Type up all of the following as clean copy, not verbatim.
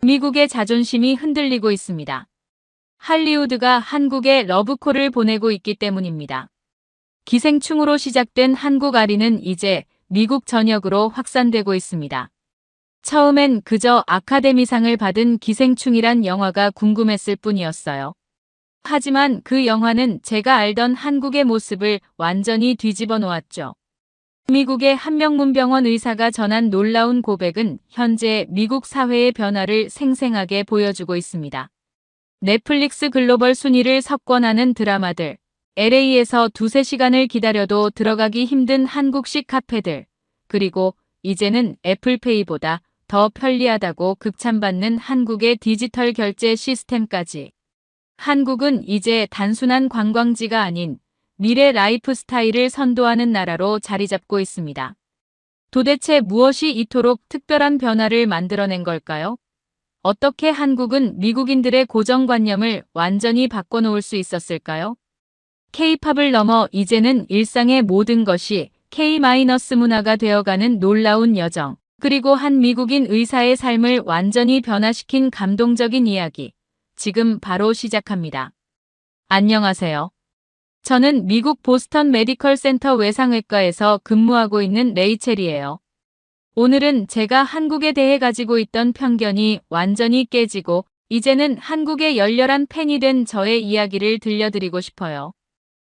미국의 자존심이 흔들리고 있습니다. 할리우드가 한국에 러브콜을 보내고 있기 때문입니다. 기생충으로 시작된 한국 아리는 이제 미국 전역으로 확산되고 있습니다. 처음엔 그저 아카데미상을 받은 기생충이란 영화가 궁금했을 뿐이었어요. 하지만 그 영화는 제가 알던 한국의 모습을 완전히 뒤집어 놓았죠. 미국의 한명문병원 의사가 전한 놀라운 고백은 현재 미국 사회의 변화를 생생하게 보여주고 있습니다. 넷플릭스 글로벌 순위를 석권하는 드라마들, LA에서 두세 시간을 기다려도 들어가기 힘든 한국식 카페들, 그리고 이제는 애플페이보다 더 편리하다고 극찬받는 한국의 디지털 결제 시스템까지. 한국은 이제 단순한 관광지가 아닌 미래 라이프 스타일을 선도하는 나라로 자리 잡고 있습니다. 도대체 무엇이 이토록 특별한 변화를 만들어낸 걸까요? 어떻게 한국은 미국인들의 고정관념을 완전히 바꿔놓을 수 있었을까요? K-팝을 넘어 이제는 일상의 모든 것이 K-문화가 되어가는 놀라운 여정, 그리고 한 미국인 의사의 삶을 완전히 변화시킨 감동적인 이야기. 지금 바로 시작합니다. 안녕하세요. 저는 미국 보스턴 메디컬 센터 외상외과에서 근무하고 있는 레이첼이에요. 오늘은 제가 한국에 대해 가지고 있던 편견이 완전히 깨지고 이제는 한국의 열렬한 팬이 된 저의 이야기를 들려드리고 싶어요.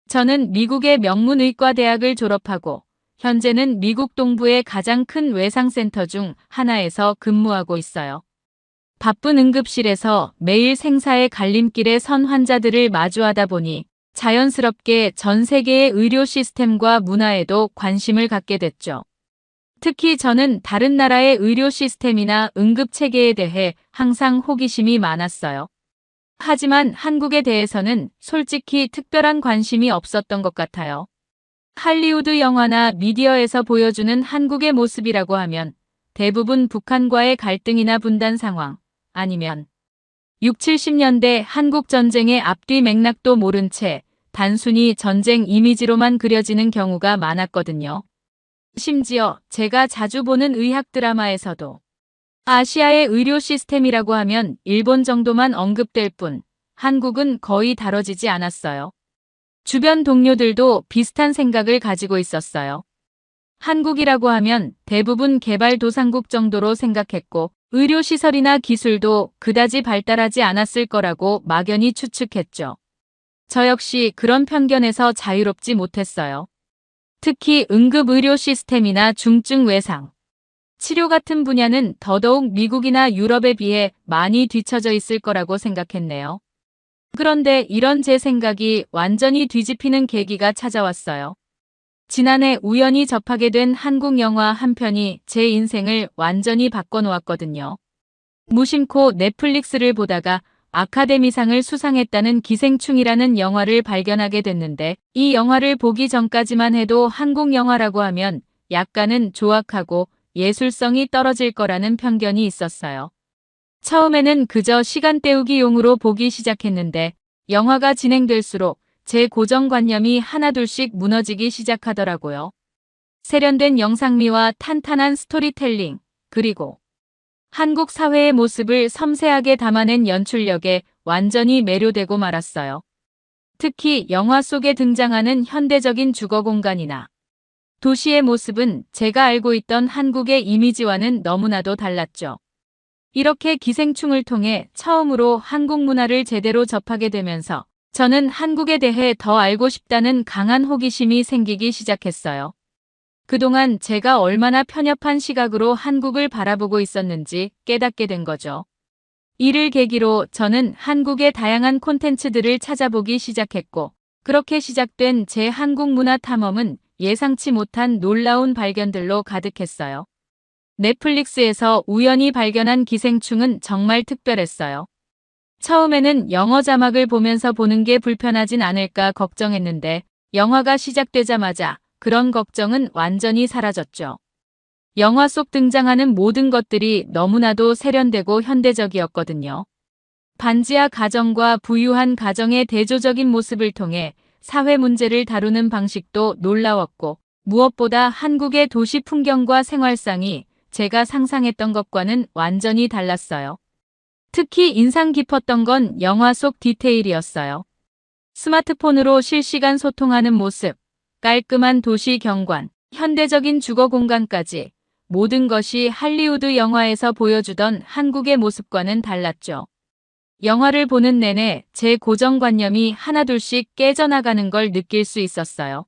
저는 미국의 명문의과 대학을 졸업하고 현재는 미국 동부의 가장 큰 외상센터 중 하나에서 근무하고 있어요. 바쁜 응급실에서 매일 생사의 갈림길에 선 환자들을 마주하다 보니 자연스럽게 전 세계의 의료 시스템과 문화에도 관심을 갖게 됐죠. 특히 저는 다른 나라의 의료 시스템이나 응급 체계에 대해 항상 호기심이 많았어요. 하지만 한국에 대해서는 솔직히 특별한 관심이 없었던 것 같아요. 할리우드 영화나 미디어에서 보여주는 한국의 모습이라고 하면 대부분 북한과의 갈등이나 분단 상황, 아니면 6, 70년대 한국 전쟁의 앞뒤 맥락도 모른 채 단순히 전쟁 이미지로만 그려지는 경우가 많았거든요. 심지어 제가 자주 보는 의학 드라마에서도 아시아의 의료 시스템이라고 하면 일본 정도만 언급될 뿐 한국은 거의 다뤄지지 않았어요. 주변 동료들도 비슷한 생각을 가지고 있었어요. 한국이라고 하면 대부분 개발도상국 정도로 생각했고 의료시설이나 기술도 그다지 발달하지 않았을 거라고 막연히 추측했죠. 저 역시 그런 편견에서 자유롭지 못했어요. 특히 응급의료 시스템이나 중증 외상, 치료 같은 분야는 더더욱 미국이나 유럽에 비해 많이 뒤처져 있을 거라고 생각했네요. 그런데 이런 제 생각이 완전히 뒤집히는 계기가 찾아왔어요. 지난해 우연히 접하게 된 한국 영화 한 편이 제 인생을 완전히 바꿔놓았거든요. 무심코 넷플릭스를 보다가 아카데미상을 수상했다는 기생충이라는 영화를 발견하게 됐는데 이 영화를 보기 전까지만 해도 한국 영화라고 하면 약간은 조악하고 예술성이 떨어질 거라는 편견이 있었어요. 처음에는 그저 시간 때우기용으로 보기 시작했는데 영화가 진행될수록 제 고정관념이 하나둘씩 무너지기 시작하더라고요. 세련된 영상미와 탄탄한 스토리텔링, 그리고 한국 사회의 모습을 섬세하게 담아낸 연출력에 완전히 매료되고 말았어요. 특히 영화 속에 등장하는 현대적인 주거 공간이나 도시의 모습은 제가 알고 있던 한국의 이미지와는 너무나도 달랐죠. 이렇게 기생충을 통해 처음으로 한국 문화를 제대로 접하게 되면서 저는 한국에 대해 더 알고 싶다는 강한 호기심이 생기기 시작했어요. 그동안 제가 얼마나 편협한 시각으로 한국을 바라보고 있었는지 깨닫게 된 거죠. 이를 계기로 저는 한국의 다양한 콘텐츠들을 찾아보기 시작했고, 그렇게 시작된 제 한국 문화 탐험은 예상치 못한 놀라운 발견들로 가득했어요. 넷플릭스에서 우연히 발견한 기생충은 정말 특별했어요. 처음에는 영어 자막을 보면서 보는 게 불편하진 않을까 걱정했는데 영화가 시작되자마자 그런 걱정은 완전히 사라졌죠. 영화 속 등장하는 모든 것들이 너무나도 세련되고 현대적이었거든요. 반지하 가정과 부유한 가정의 대조적인 모습을 통해 사회 문제를 다루는 방식도 놀라웠고 무엇보다 한국의 도시 풍경과 생활상이 제가 상상했던 것과는 완전히 달랐어요. 특히 인상 깊었던 건 영화 속 디테일이었어요. 스마트폰으로 실시간 소통하는 모습, 깔끔한 도시 경관, 현대적인 주거 공간까지 모든 것이 할리우드 영화에서 보여주던 한국의 모습과는 달랐죠. 영화를 보는 내내 제 고정관념이 하나둘씩 깨져나가는 걸 느낄 수 있었어요.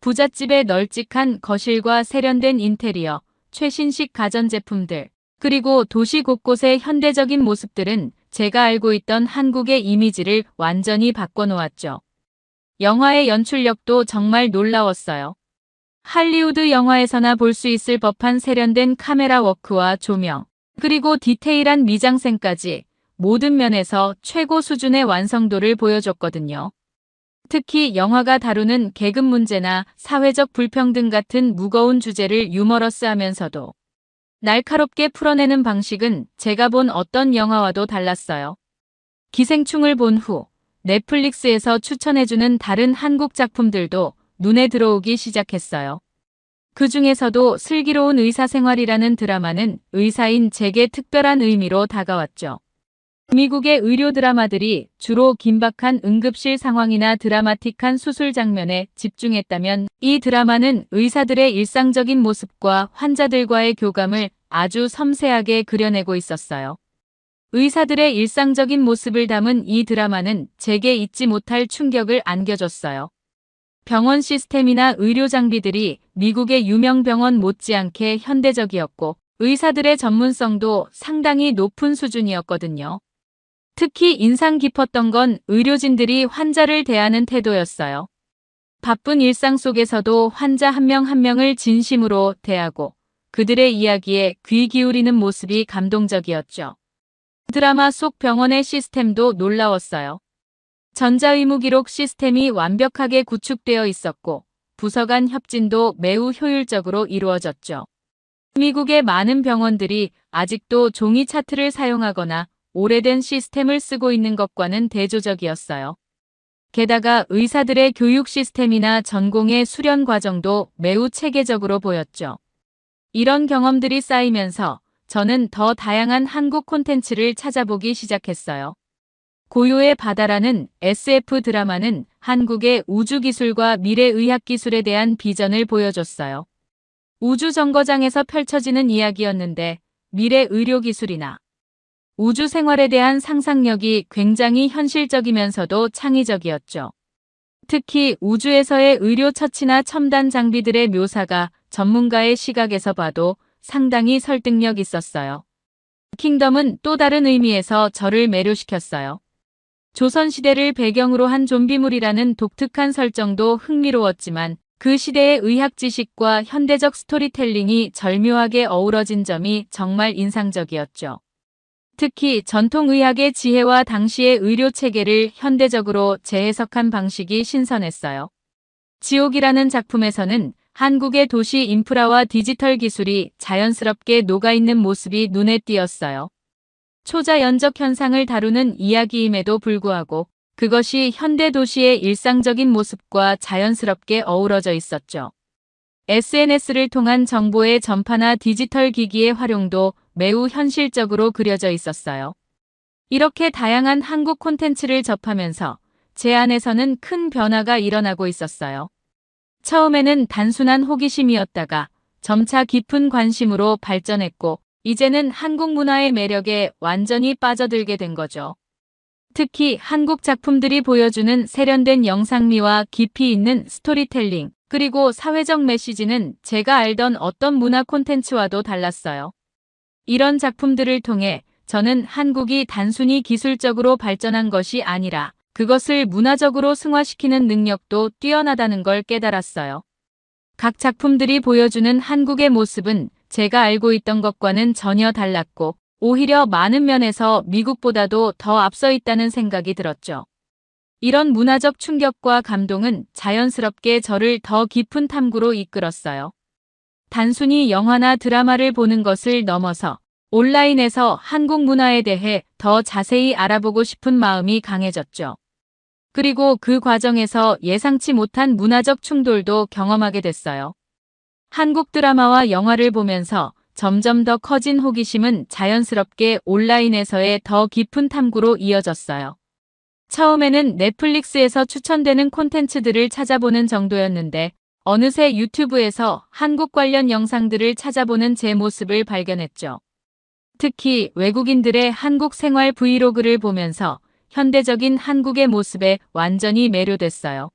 부잣집의 널찍한 거실과 세련된 인테리어, 최신식 가전제품들, 그리고 도시 곳곳의 현대적인 모습들은 제가 알고 있던 한국의 이미지를 완전히 바꿔놓았죠. 영화의 연출력도 정말 놀라웠어요. 할리우드 영화에서나 볼 수 있을 법한 세련된 카메라 워크와 조명, 그리고 디테일한 미장센까지 모든 면에서 최고 수준의 완성도를 보여줬거든요. 특히 영화가 다루는 계급 문제나 사회적 불평등 같은 무거운 주제를 유머러스하면서도 날카롭게 풀어내는 방식은 제가 본 어떤 영화와도 달랐어요. 기생충을 본 후 넷플릭스에서 추천해주는 다른 한국 작품들도 눈에 들어오기 시작했어요. 그 중에서도 슬기로운 의사생활이라는 드라마는 의사인 제게 특별한 의미로 다가왔죠. 미국의 의료 드라마들이 주로 긴박한 응급실 상황이나 드라마틱한 수술 장면에 집중했다면 이 드라마는 의사들의 일상적인 모습과 환자들과의 교감을 아주 섬세하게 그려내고 있었어요. 의사들의 일상적인 모습을 담은 이 드라마는 제게 잊지 못할 충격을 안겨줬어요. 병원 시스템이나 의료 장비들이 미국의 유명 병원 못지않게 현대적이었고 의사들의 전문성도 상당히 높은 수준이었거든요. 특히 인상 깊었던 건 의료진들이 환자를 대하는 태도였어요. 바쁜 일상 속에서도 환자 한 명 한 명을 진심으로 대하고 그들의 이야기에 귀 기울이는 모습이 감동적이었죠. 드라마 속 병원의 시스템도 놀라웠어요. 전자의무기록 시스템이 완벽하게 구축되어 있었고 부서 간 협진도 매우 효율적으로 이루어졌죠. 미국의 많은 병원들이 아직도 종이 차트를 사용하거나 오래된 시스템을 쓰고 있는 것과는 대조적이었어요. 게다가 의사들의 교육 시스템이나 전공의 수련 과정도 매우 체계적으로 보였죠. 이런 경험들이 쌓이면서 저는 더 다양한 한국 콘텐츠를 찾아보기 시작했어요. 고요의 바다라는 SF 드라마는 한국의 우주기술과 미래의학기술에 대한 비전을 보여줬어요. 우주정거장에서 펼쳐지는 이야기였는데 미래 의료기술이나 우주 생활에 대한 상상력이 굉장히 현실적이면서도 창의적이었죠. 특히 우주에서의 의료 처치나 첨단 장비들의 묘사가 전문가의 시각에서 봐도 상당히 설득력 있었어요. 킹덤은 또 다른 의미에서 저를 매료시켰어요. 조선시대를 배경으로 한 좀비물이라는 독특한 설정도 흥미로웠지만 그 시대의 의학 지식과 현대적 스토리텔링이 절묘하게 어우러진 점이 정말 인상적이었죠. 특히 전통의학의 지혜와 당시의 의료체계를 현대적으로 재해석한 방식이 신선했어요. 지옥이라는 작품에서는 한국의 도시 인프라와 디지털 기술이 자연스럽게 녹아있는 모습이 눈에 띄었어요. 초자연적 현상을 다루는 이야기임에도 불구하고 그것이 현대 도시의 일상적인 모습과 자연스럽게 어우러져 있었죠. SNS를 통한 정보의 전파나 디지털 기기의 활용도 매우 현실적으로 그려져 있었어요. 이렇게 다양한 한국 콘텐츠를 접하면서 제 안에서는 큰 변화가 일어나고 있었어요. 처음에는 단순한 호기심이었다가 점차 깊은 관심으로 발전했고 이제는 한국 문화의 매력에 완전히 빠져들게 된 거죠. 특히 한국 작품들이 보여주는 세련된 영상미와 깊이 있는 스토리텔링, 그리고 사회적 메시지는 제가 알던 어떤 문화 콘텐츠와도 달랐어요. 이런 작품들을 통해 저는 한국이 단순히 기술적으로 발전한 것이 아니라 그것을 문화적으로 승화시키는 능력도 뛰어나다는 걸 깨달았어요. 각 작품들이 보여주는 한국의 모습은 제가 알고 있던 것과는 전혀 달랐고 오히려 많은 면에서 미국보다도 더 앞서 있다는 생각이 들었죠. 이런 문화적 충격과 감동은 자연스럽게 저를 더 깊은 탐구로 이끌었어요. 단순히 영화나 드라마를 보는 것을 넘어서 온라인에서 한국 문화에 대해 더 자세히 알아보고 싶은 마음이 강해졌죠. 그리고 그 과정에서 예상치 못한 문화적 충돌도 경험하게 됐어요. 한국 드라마와 영화를 보면서 점점 더 커진 호기심은 자연스럽게 온라인에서의 더 깊은 탐구로 이어졌어요. 처음에는 넷플릭스에서 추천되는 콘텐츠들을 찾아보는 정도였는데 어느새 유튜브에서 한국 관련 영상들을 찾아보는 제 모습을 발견했죠. 특히 외국인들의 한국 생활 브이로그를 보면서 현대적인 한국의 모습에 완전히 매료됐어요.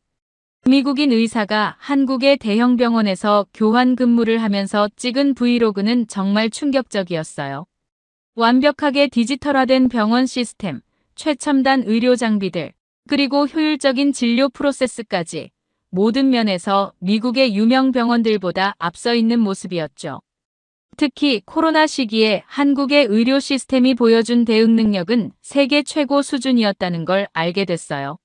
미국인 의사가 한국의 대형 병원에서 교환 근무를 하면서 찍은 브이로그는 정말 충격적이었어요. 완벽하게 디지털화된 병원 시스템, 최첨단 의료 장비들, 그리고 효율적인 진료 프로세스까지 모든 면에서 미국의 유명 병원들보다 앞서 있는 모습이었죠. 특히 코로나 시기에 한국의 의료 시스템이 보여준 대응 능력은 세계 최고 수준이었다는 걸 알게 됐어요.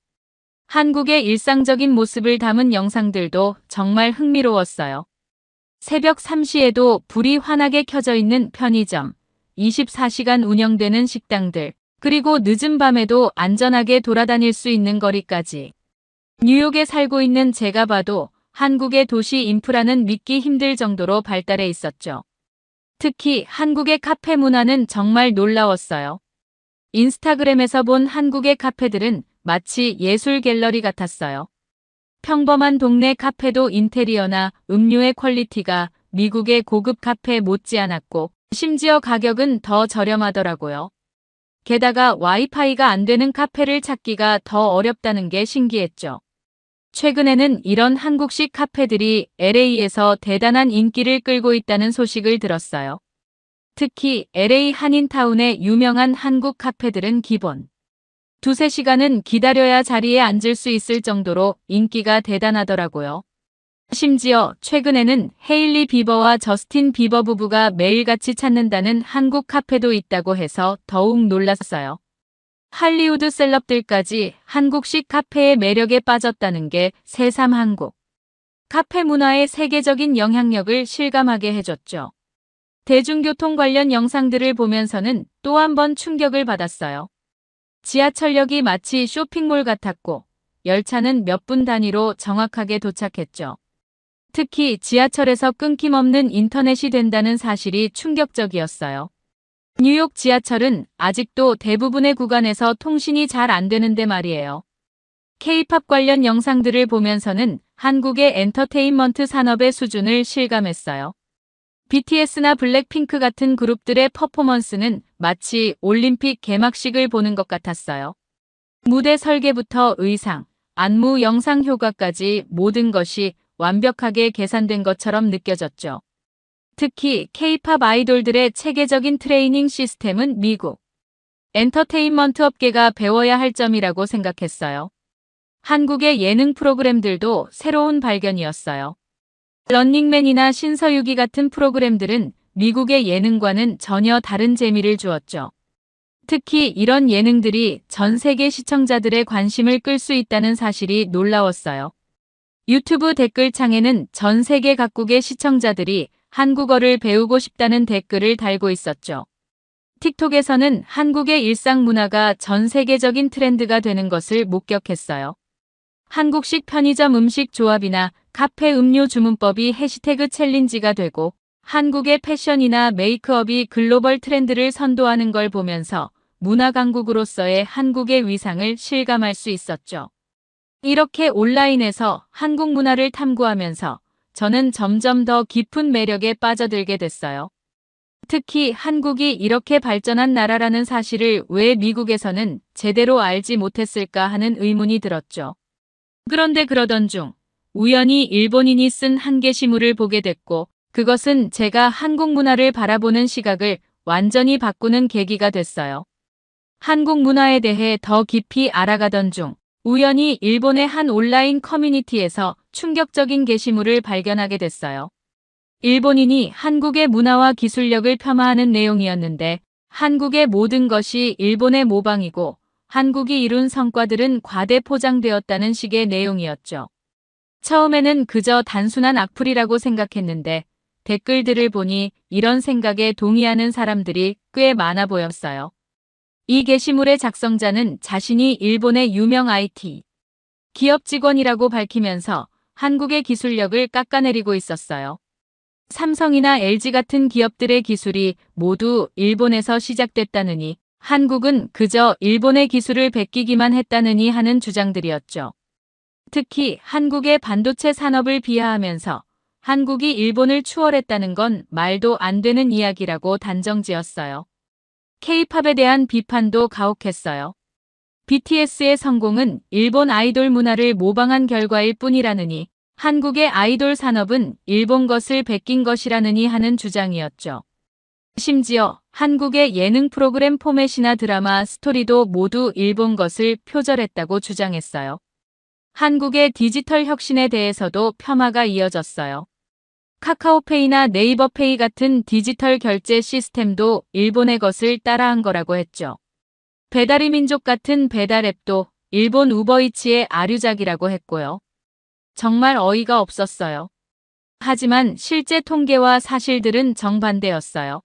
한국의 일상적인 모습을 담은 영상들도 정말 흥미로웠어요. 새벽 3시에도 불이 환하게 켜져 있는 편의점, 24시간 운영되는 식당들, 그리고 늦은 밤에도 안전하게 돌아다닐 수 있는 거리까지. 뉴욕에 살고 있는 제가 봐도 한국의 도시 인프라는 믿기 힘들 정도로 발달해 있었죠. 특히 한국의 카페 문화는 정말 놀라웠어요. 인스타그램에서 본 한국의 카페들은 마치 예술 갤러리 같았어요. 평범한 동네 카페도 인테리어나 음료의 퀄리티가 미국의 고급 카페 못지않았고 심지어 가격은 더 저렴하더라고요. 게다가 와이파이가 안 되는 카페를 찾기가 더 어렵다는 게 신기했죠. 최근에는 이런 한국식 카페들이 LA에서 대단한 인기를 끌고 있다는 소식을 들었어요. 특히 LA 한인타운의 유명한 한국 카페들은 기본 2~3시간은 기다려야 자리에 앉을 수 있을 정도로 인기가 대단하더라고요. 심지어 최근에는 헤일리 비버와 저스틴 비버 부부가 매일같이 찾는다는 한국 카페도 있다고 해서 더욱 놀랐어요. 할리우드 셀럽들까지 한국식 카페의 매력에 빠졌다는 게 새삼 한국 카페 문화의 세계적인 영향력을 실감하게 해줬죠. 대중교통 관련 영상들을 보면서는 또 한 번 충격을 받았어요. 지하철역이 마치 쇼핑몰 같았고 열차는 몇 분 단위로 정확하게 도착했죠. 특히 지하철에서 끊김없는 인터넷이 된다는 사실이 충격적이었어요. 뉴욕 지하철은 아직도 대부분의 구간에서 통신이 잘 안 되는데 말이에요. K-팝 관련 영상들을 보면서는 한국의 엔터테인먼트 산업의 수준을 실감했어요. BTS나 블랙핑크 같은 그룹들의 퍼포먼스는 마치 올림픽 개막식을 보는 것 같았어요. 무대 설계부터 의상, 안무 영상 효과까지 모든 것이 완벽하게 계산된 것처럼 느껴졌죠. 특히 K-팝 아이돌들의 체계적인 트레이닝 시스템은 미국 엔터테인먼트 업계가 배워야 할 점이라고 생각했어요. 한국의 예능 프로그램들도 새로운 발견이었어요. 런닝맨이나 신서유기 같은 프로그램들은 미국의 예능과는 전혀 다른 재미를 주었죠. 특히 이런 예능들이 전 세계 시청자들의 관심을 끌 수 있다는 사실이 놀라웠어요. 유튜브 댓글창에는 전 세계 각국의 시청자들이 한국어를 배우고 싶다는 댓글을 달고 있었죠. 틱톡에서는 한국의 일상 문화가 전 세계적인 트렌드가 되는 것을 목격했어요. 한국식 편의점 음식 조합이나 카페 음료 주문법이 해시태그 챌린지가 되고 한국의 패션이나 메이크업이 글로벌 트렌드를 선도하는 걸 보면서 문화 강국으로서의 한국의 위상을 실감할 수 있었죠. 이렇게 온라인에서 한국 문화를 탐구하면서 저는 점점 더 깊은 매력에 빠져들게 됐어요. 특히 한국이 이렇게 발전한 나라라는 사실을 왜 미국에서는 제대로 알지 못했을까 하는 의문이 들었죠. 그런데 그러던 중 우연히 일본인이 쓴 한 게시물을 보게 됐고 그것은 제가 한국 문화를 바라보는 시각을 완전히 바꾸는 계기가 됐어요. 한국 문화에 대해 더 깊이 알아가던 중 우연히 일본의 한 온라인 커뮤니티에서 충격적인 게시물을 발견하게 됐어요. 일본인이 한국의 문화와 기술력을 폄하하는 내용이었는데 한국의 모든 것이 일본의 모방이고 한국이 이룬 성과들은 과대 포장되었다는 식의 내용이었죠. 처음에는 그저 단순한 악플이라고 생각했는데 댓글들을 보니 이런 생각에 동의하는 사람들이 꽤 많아 보였어요. 이 게시물의 작성자는 자신이 일본의 유명 IT 기업 직원이라고 밝히면서 한국의 기술력을 깎아내리고 있었어요. 삼성이나 LG 같은 기업들의 기술이 모두 일본에서 시작됐다느니 한국은 그저 일본의 기술을 베끼기만 했다느니 하는 주장들이었죠. 특히 한국의 반도체 산업을 비하하면서 한국이 일본을 추월했다는 건 말도 안 되는 이야기라고 단정지었어요. K-팝에 대한 비판도 가혹했어요. BTS의 성공은 일본 아이돌 문화를 모방한 결과일 뿐이라느니 한국의 아이돌 산업은 일본 것을 베낀 것이라느니 하는 주장이었죠. 심지어 한국의 예능 프로그램 포맷이나 드라마 스토리도 모두 일본 것을 표절했다고 주장했어요. 한국의 디지털 혁신에 대해서도 폄하가 이어졌어요. 카카오페이나 네이버페이 같은 디지털 결제 시스템도 일본의 것을 따라한 거라고 했죠. 배달의 민족 같은 배달 앱도 일본 우버이츠의 아류작이라고 했고요. 정말 어이가 없었어요. 하지만 실제 통계와 사실들은 정반대였어요.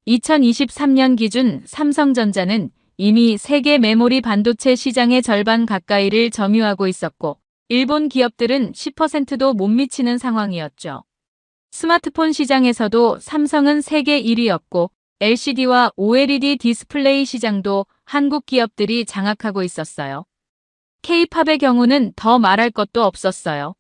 2023년 기준 삼성전자는 이미 세계 메모리 반도체 시장의 절반 가까이를 점유하고 있었고 일본 기업들은 10%도 못 미치는 상황이었죠. 스마트폰 시장에서도 삼성은 세계 1위였고 LCD와 OLED 디스플레이 시장도 한국 기업들이 장악하고 있었어요. K-팝의 경우는 더 말할 것도 없었어요.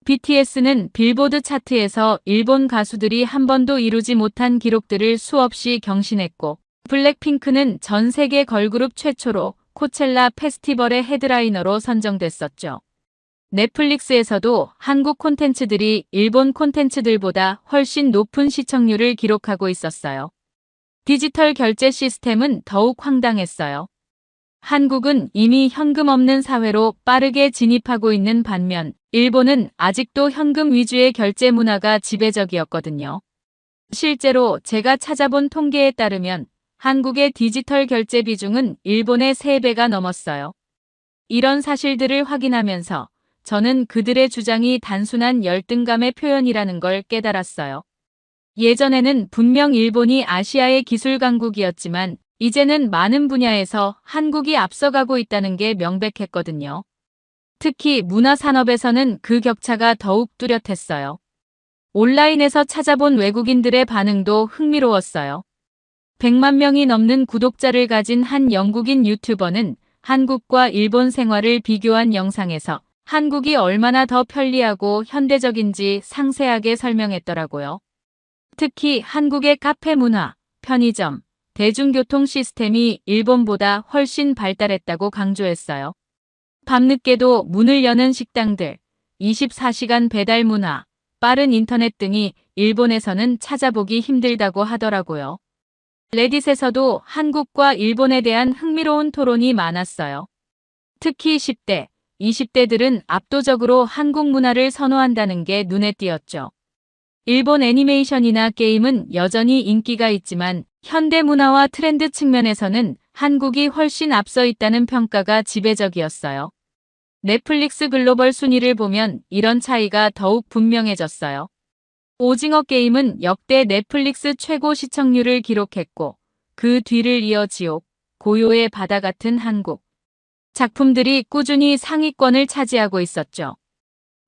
BTS는 빌보드 차트에서 일본 가수들이 한 번도 이루지 못한 기록들을 수없이 경신했고 블랙핑크는 전 세계 걸그룹 최초로 코첼라 페스티벌의 헤드라이너로 선정됐었죠. 넷플릭스에서도 한국 콘텐츠들이 일본 콘텐츠들보다 훨씬 높은 시청률을 기록하고 있었어요. 디지털 결제 시스템은 더욱 황당했어요. 한국은 이미 현금 없는 사회로 빠르게 진입하고 있는 반면 일본은 아직도 현금 위주의 결제 문화가 지배적이었거든요. 실제로 제가 찾아본 통계에 따르면 한국의 디지털 결제 비중은 일본의 3배가 넘었어요. 이런 사실들을 확인하면서 저는 그들의 주장이 단순한 열등감의 표현이라는 걸 깨달았어요. 예전에는 분명 일본이 아시아의 기술 강국이었지만 이제는 많은 분야에서 한국이 앞서가고 있다는 게 명백했거든요. 특히 문화산업에서는 그 격차가 더욱 뚜렷했어요. 온라인에서 찾아본 외국인들의 반응도 흥미로웠어요. 100만 명이 넘는 구독자를 가진 한 영국인 유튜버는 한국과 일본 생활을 비교한 영상에서 한국이 얼마나 더 편리하고 현대적인지 상세하게 설명했더라고요. 특히 한국의 카페 문화, 편의점, 대중교통 시스템이 일본보다 훨씬 발달했다고 강조했어요. 밤늦게도 문을 여는 식당들, 24시간 배달 문화, 빠른 인터넷 등이 일본에서는 찾아보기 힘들다고 하더라고요. 레딧에서도 한국과 일본에 대한 흥미로운 토론이 많았어요. 특히 10대, 20대들은 압도적으로 한국 문화를 선호한다는 게 눈에 띄었죠. 일본 애니메이션이나 게임은 여전히 인기가 있지만 현대 문화와 트렌드 측면에서는 한국이 훨씬 앞서 있다는 평가가 지배적이었어요. 넷플릭스 글로벌 순위를 보면 이런 차이가 더욱 분명해졌어요. 오징어 게임은 역대 넷플릭스 최고 시청률을 기록했고 그 뒤를 이어 지옥, 고요의 바다 같은 한국 작품들이 꾸준히 상위권을 차지하고 있었죠.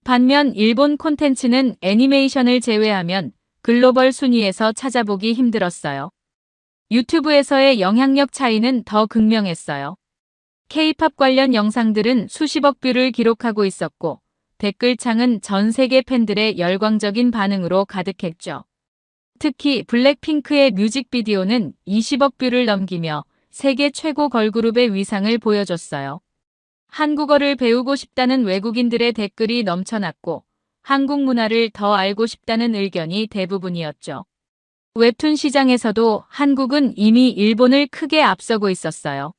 반면 일본 콘텐츠는 애니메이션을 제외하면 글로벌 순위에서 찾아보기 힘들었어요. 유튜브에서의 영향력 차이는 더 극명했어요. K-팝 관련 영상들은 수십억 뷰를 기록하고 있었고 댓글창은 전 세계 팬들의 열광적인 반응으로 가득했죠. 특히 블랙핑크의 뮤직비디오는 20억 뷰를 넘기며 세계 최고 걸그룹의 위상을 보여줬어요. 한국어를 배우고 싶다는 외국인들의 댓글이 넘쳐났고 한국 문화를 더 알고 싶다는 의견이 대부분이었죠. 웹툰 시장에서도 한국은 이미 일본을 크게 앞서고 있었어요.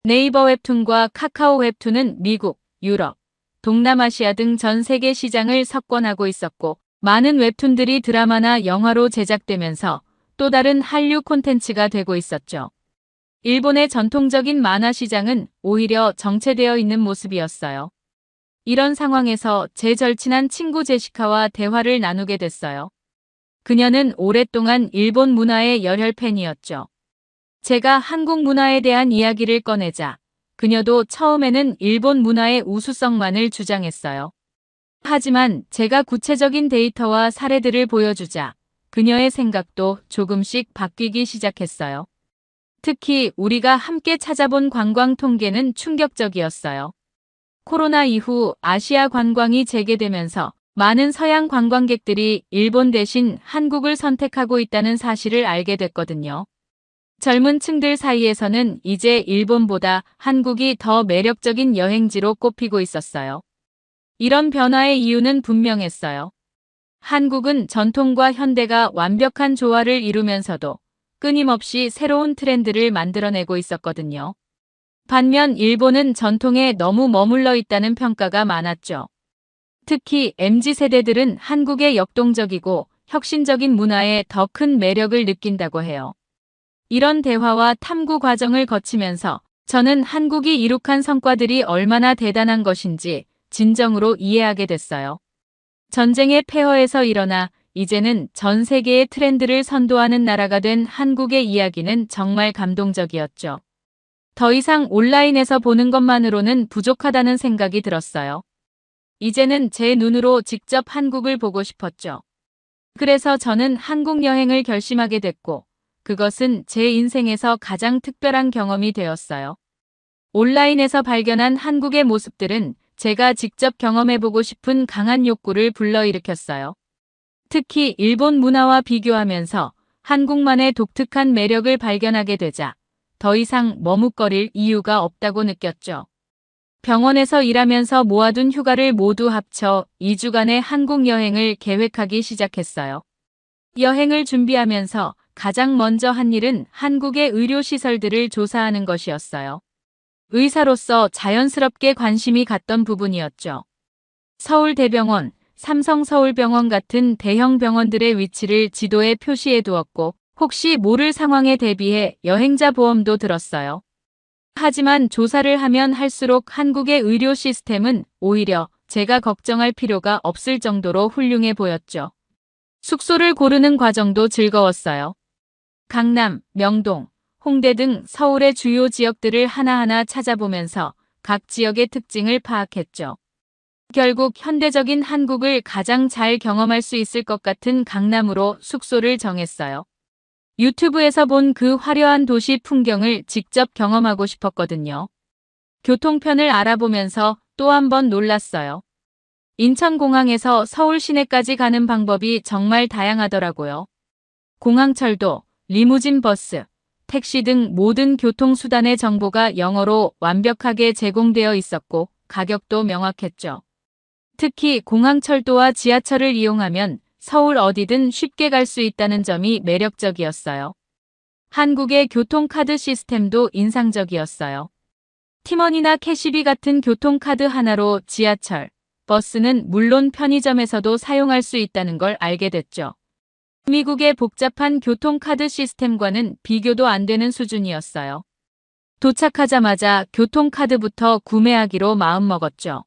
네이버 웹툰과 카카오 웹툰은 미국, 유럽, 동남아시아 등 전 세계 시장을 석권하고 있었고 많은 웹툰들이 드라마나 영화로 제작되면서 또 다른 한류 콘텐츠가 되고 있었죠. 일본의 전통적인 만화 시장은 오히려 정체되어 있는 모습이었어요. 이런 상황에서 제 절친한 친구 제시카와 대화를 나누게 됐어요. 그녀는 오랫동안 일본 문화의 열혈 팬이었죠. 제가 한국 문화에 대한 이야기를 꺼내자 그녀도 처음에는 일본 문화의 우수성만을 주장했어요. 하지만 제가 구체적인 데이터와 사례들을 보여주자 그녀의 생각도 조금씩 바뀌기 시작했어요. 특히 우리가 함께 찾아본 관광 통계는 충격적이었어요. 코로나 이후 아시아 관광이 재개되면서 많은 서양 관광객들이 일본 대신 한국을 선택하고 있다는 사실을 알게 됐거든요. 젊은 층들 사이에서는 이제 일본보다 한국이 더 매력적인 여행지로 꼽히고 있었어요. 이런 변화의 이유는 분명했어요. 한국은 전통과 현대가 완벽한 조화를 이루면서도 끊임없이 새로운 트렌드를 만들어내고 있었거든요. 반면 일본은 전통에 너무 머물러 있다는 평가가 많았죠. 특히 MZ세대들은 한국의 역동적이고 혁신적인 문화에 더 큰 매력을 느낀다고 해요. 이런 대화와 탐구 과정을 거치면서 저는 한국이 이룩한 성과들이 얼마나 대단한 것인지 진정으로 이해하게 됐어요. 전쟁의 폐허에서 일어나 이제는 전 세계의 트렌드를 선도하는 나라가 된 한국의 이야기는 정말 감동적이었죠. 더 이상 온라인에서 보는 것만으로는 부족하다는 생각이 들었어요. 이제는 제 눈으로 직접 한국을 보고 싶었죠. 그래서 저는 한국 여행을 결심하게 됐고, 그것은 제 인생에서 가장 특별한 경험이 되었어요. 온라인에서 발견한 한국의 모습들은 제가 직접 경험해보고 싶은 강한 욕구를 불러일으켰어요. 특히 일본 문화와 비교하면서 한국만의 독특한 매력을 발견하게 되자 더 이상 머뭇거릴 이유가 없다고 느꼈죠. 병원에서 일하면서 모아둔 휴가를 모두 합쳐 2주간의 한국 여행을 계획하기 시작했어요. 여행을 준비하면서 가장 먼저 한 일은 한국의 의료시설들을 조사하는 것이었어요. 의사로서 자연스럽게 관심이 갔던 부분이었죠. 서울대병원, 삼성서울병원 같은 대형 병원들의 위치를 지도에 표시해 두었고 혹시 모를 상황에 대비해 여행자 보험도 들었어요. 하지만 조사를 하면 할수록 한국의 의료 시스템은 오히려 제가 걱정할 필요가 없을 정도로 훌륭해 보였죠. 숙소를 고르는 과정도 즐거웠어요. 강남, 명동, 홍대 등 서울의 주요 지역들을 하나하나 찾아보면서 각 지역의 특징을 파악했죠. 결국 현대적인 한국을 가장 잘 경험할 수 있을 것 같은 강남으로 숙소를 정했어요. 유튜브에서 본 그 화려한 도시 풍경을 직접 경험하고 싶었거든요. 교통편을 알아보면서 또 한 번 놀랐어요. 인천공항에서 서울 시내까지 가는 방법이 정말 다양하더라고요. 공항철도, 리무진 버스, 택시 등 모든 교통수단의 정보가 영어로 완벽하게 제공되어 있었고 가격도 명확했죠. 특히 공항철도와 지하철을 이용하면 서울 어디든 쉽게 갈 수 있다는 점이 매력적이었어요. 한국의 교통카드 시스템도 인상적이었어요. 티머니나 캐시비 같은 교통카드 하나로 지하철, 버스는 물론 편의점에서도 사용할 수 있다는 걸 알게 됐죠. 미국의 복잡한 교통카드 시스템과는 비교도 안 되는 수준이었어요. 도착하자마자 교통카드부터 구매하기로 마음먹었죠.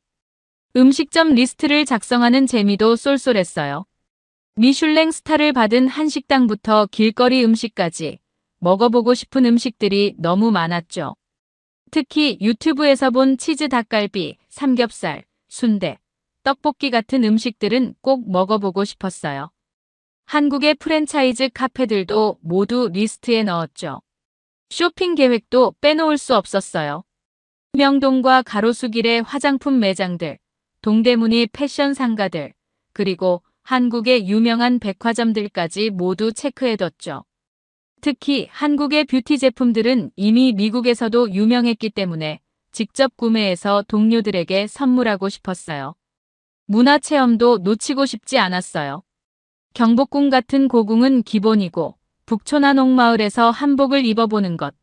음식점 리스트를 작성하는 재미도 쏠쏠했어요. 미슐랭 스타를 받은 한식당부터 길거리 음식까지 먹어보고 싶은 음식들이 너무 많았죠. 특히 유튜브에서 본 치즈 닭갈비, 삼겹살, 순대, 떡볶이 같은 음식들은 꼭 먹어보고 싶었어요. 한국의 프랜차이즈 카페들도 모두 리스트에 넣었죠. 쇼핑 계획도 빼놓을 수 없었어요. 명동과 가로수길의 화장품 매장들, 동대문의 패션 상가들, 그리고 한국의 유명한 백화점들까지 모두 체크해뒀죠. 특히 한국의 뷰티 제품들은 이미 미국에서도 유명했기 때문에 직접 구매해서 동료들에게 선물하고 싶었어요. 문화체험도 놓치고 싶지 않았어요. 경복궁 같은 고궁은 기본이고 북촌 한옥마을에서 한복을 입어보는 것,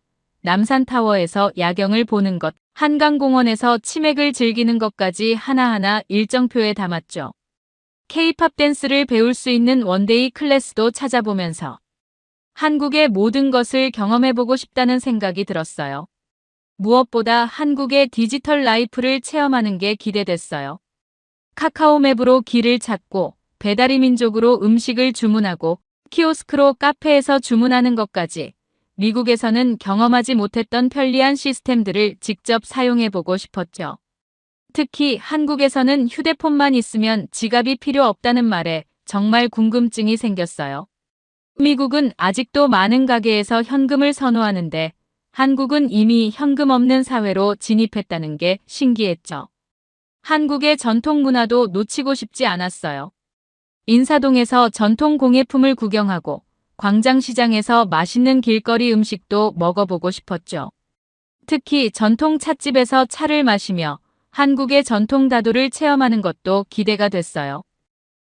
남산타워에서 야경을 보는 것, 한강공원에서 치맥을 즐기는 것까지 하나하나 일정표에 담았죠. K-팝 댄스를 배울 수 있는 원데이 클래스도 찾아보면서 한국의 모든 것을 경험해보고 싶다는 생각이 들었어요. 무엇보다 한국의 디지털 라이프를 체험하는 게 기대됐어요. 카카오맵으로 길을 찾고 배달의 민족으로 음식을 주문하고 키오스크로 카페에서 주문하는 것까지 미국에서는 경험하지 못했던 편리한 시스템들을 직접 사용해보고 싶었죠. 특히 한국에서는 휴대폰만 있으면 지갑이 필요 없다는 말에 정말 궁금증이 생겼어요. 미국은 아직도 많은 가게에서 현금을 선호하는데 한국은 이미 현금 없는 사회로 진입했다는 게 신기했죠. 한국의 전통 문화도 놓치고 싶지 않았어요. 인사동에서 전통 공예품을 구경하고 광장시장에서 맛있는 길거리 음식도 먹어보고 싶었죠. 특히 전통 찻집에서 차를 마시며 한국의 전통 다도를 체험하는 것도 기대가 됐어요.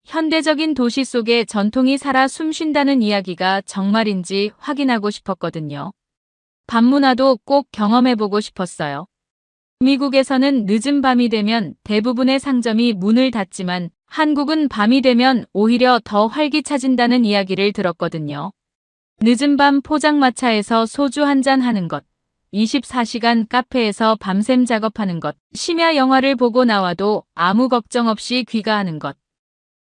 현대적인 도시 속에 전통이 살아 숨쉰다는 이야기가 정말인지 확인하고 싶었거든요. 밤문화도 꼭 경험해보고 싶었어요. 미국에서는 늦은 밤이 되면 대부분의 상점이 문을 닫지만 한국은 밤이 되면 오히려 더 활기차진다는 이야기를 들었거든요. 늦은 밤 포장마차에서 소주 한잔 하는 것, 24시간 카페에서 밤샘 작업하는 것, 심야 영화를 보고 나와도 아무 걱정 없이 귀가하는 것.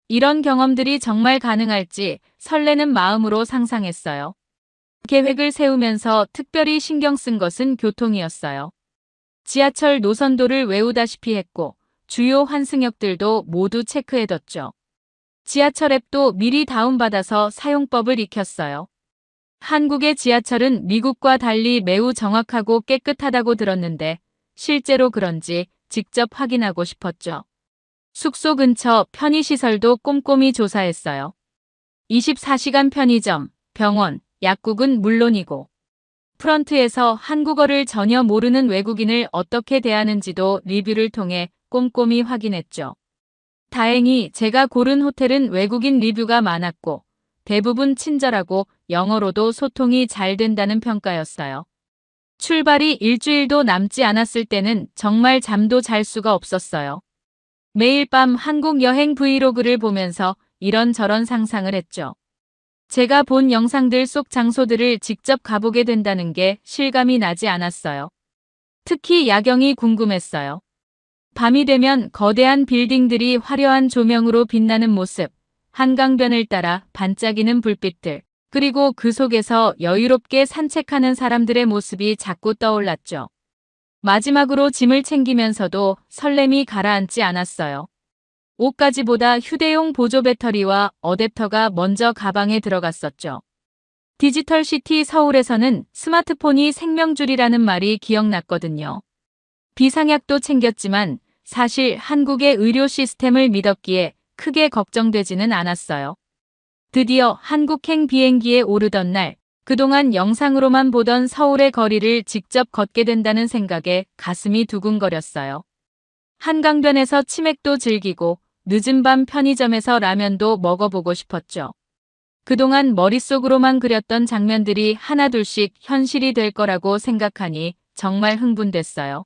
이런 경험들이 정말 가능할지 설레는 마음으로 상상했어요. 계획을 세우면서 특별히 신경 쓴 것은 교통이었어요. 지하철 노선도를 외우다시피 했고 주요 환승역들도 모두 체크해뒀죠. 지하철 앱도 미리 다운받아서 사용법을 익혔어요. 한국의 지하철은 미국과 달리 매우 정확하고 깨끗하다고 들었는데 실제로 그런지 직접 확인하고 싶었죠. 숙소 근처 편의시설도 꼼꼼히 조사했어요. 24시간 편의점, 병원, 약국은 물론이고 프런트에서 한국어를 전혀 모르는 외국인을 어떻게 대하는지도 리뷰를 통해 꼼꼼히 확인했죠. 다행히 제가 고른 호텔은 외국인 리뷰가 많았고 대부분 친절하고 영어로도 소통이 잘 된다는 평가였어요. 출발이 일주일도 남지 않았을 때는 정말 잠도 잘 수가 없었어요. 매일 밤 한국 여행 브이로그를 보면서 이런저런 상상을 했죠. 제가 본 영상들 속 장소들을 직접 가보게 된다는 게 실감이 나지 않았어요. 특히 야경이 궁금했어요. 밤이 되면 거대한 빌딩들이 화려한 조명으로 빛나는 모습, 한강변을 따라 반짝이는 불빛들, 그리고 그 속에서 여유롭게 산책하는 사람들의 모습이 자꾸 떠올랐죠. 마지막으로 짐을 챙기면서도 설렘이 가라앉지 않았어요. 옷가지보다 휴대용 보조 배터리와 어댑터가 먼저 가방에 들어갔었죠. 디지털 시티 서울에서는 스마트폰이 생명줄이라는 말이 기억났거든요. 비상약도 챙겼지만 사실 한국의 의료 시스템을 믿었기에 크게 걱정되지는 않았어요. 드디어 한국행 비행기에 오르던 날, 그동안 영상으로만 보던 서울의 거리를 직접 걷게 된다는 생각에 가슴이 두근거렸어요. 한강변에서 치맥도 즐기고 늦은 밤 편의점에서 라면도 먹어보고 싶었죠. 그동안 머릿속으로만 그렸던 장면들이 하나둘씩 현실이 될 거라고 생각하니 정말 흥분됐어요.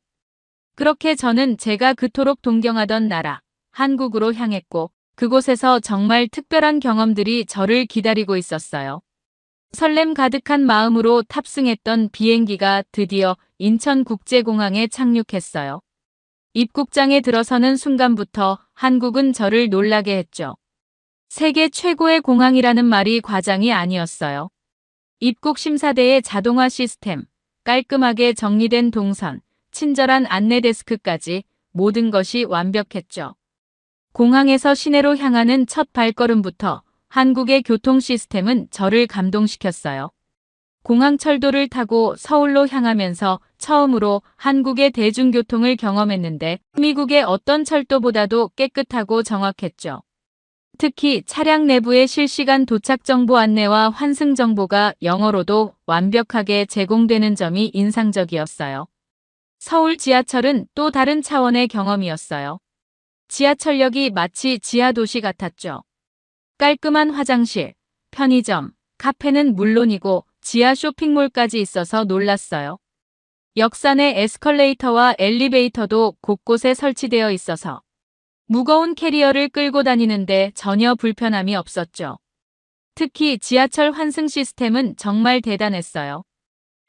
그렇게 저는 제가 그토록 동경하던 나라, 한국으로 향했고 그곳에서 정말 특별한 경험들이 저를 기다리고 있었어요. 설렘 가득한 마음으로 탑승했던 비행기가 드디어 인천국제공항에 착륙했어요. 입국장에 들어서는 순간부터 한국은 저를 놀라게 했죠. 세계 최고의 공항이라는 말이 과장이 아니었어요. 입국 심사대의 자동화 시스템, 깔끔하게 정리된 동선, 친절한 안내 데스크까지 모든 것이 완벽했죠. 공항에서 시내로 향하는 첫 발걸음부터 한국의 교통 시스템은 저를 감동시켰어요. 공항철도를 타고 서울로 향하면서 처음으로 한국의 대중교통을 경험했는데 미국의 어떤 철도보다도 깨끗하고 정확했죠. 특히 차량 내부의 실시간 도착 정보 안내와 환승 정보가 영어로도 완벽하게 제공되는 점이 인상적이었어요. 서울 지하철은 또 다른 차원의 경험이었어요. 지하철역이 마치 지하도시 같았죠. 깔끔한 화장실, 편의점, 카페는 물론이고 지하 쇼핑몰까지 있어서 놀랐어요. 역산의 에스컬레이터와 엘리베이터도 곳곳에 설치되어 있어서 무거운 캐리어를 끌고 다니는데 전혀 불편함이 없었죠. 특히 지하철 환승 시스템은 정말 대단했어요.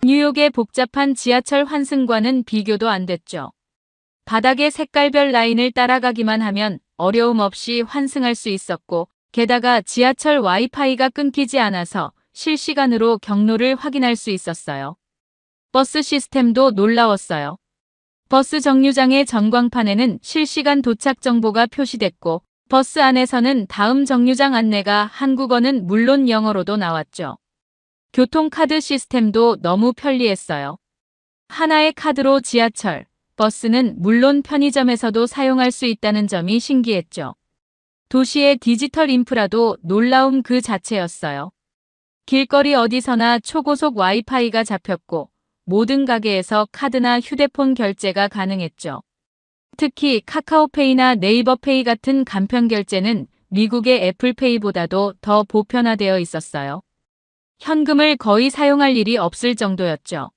뉴욕의 복잡한 지하철 환승과는 비교도 안 됐죠. 바닥에 색깔별 라인을 따라가기만 하면 어려움 없이 환승할 수 있었고 게다가 지하철 와이파이가 끊기지 않아서 실시간으로 경로를 확인할 수 있었어요. 버스 시스템도 놀라웠어요. 버스 정류장의 전광판에는 실시간 도착 정보가 표시됐고 버스 안에서는 다음 정류장 안내가 한국어는 물론 영어로도 나왔죠. 교통카드 시스템도 너무 편리했어요. 하나의 카드로 지하철, 버스는 물론 편의점에서도 사용할 수 있다는 점이 신기했죠. 도시의 디지털 인프라도 놀라움 그 자체였어요. 길거리 어디서나 초고속 와이파이가 잡혔고 모든 가게에서 카드나 휴대폰 결제가 가능했죠. 특히 카카오페이나 네이버페이 같은 간편 결제는 미국의 애플페이보다도 더 보편화되어 있었어요. 현금을 거의 사용할 일이 없을 정도였죠.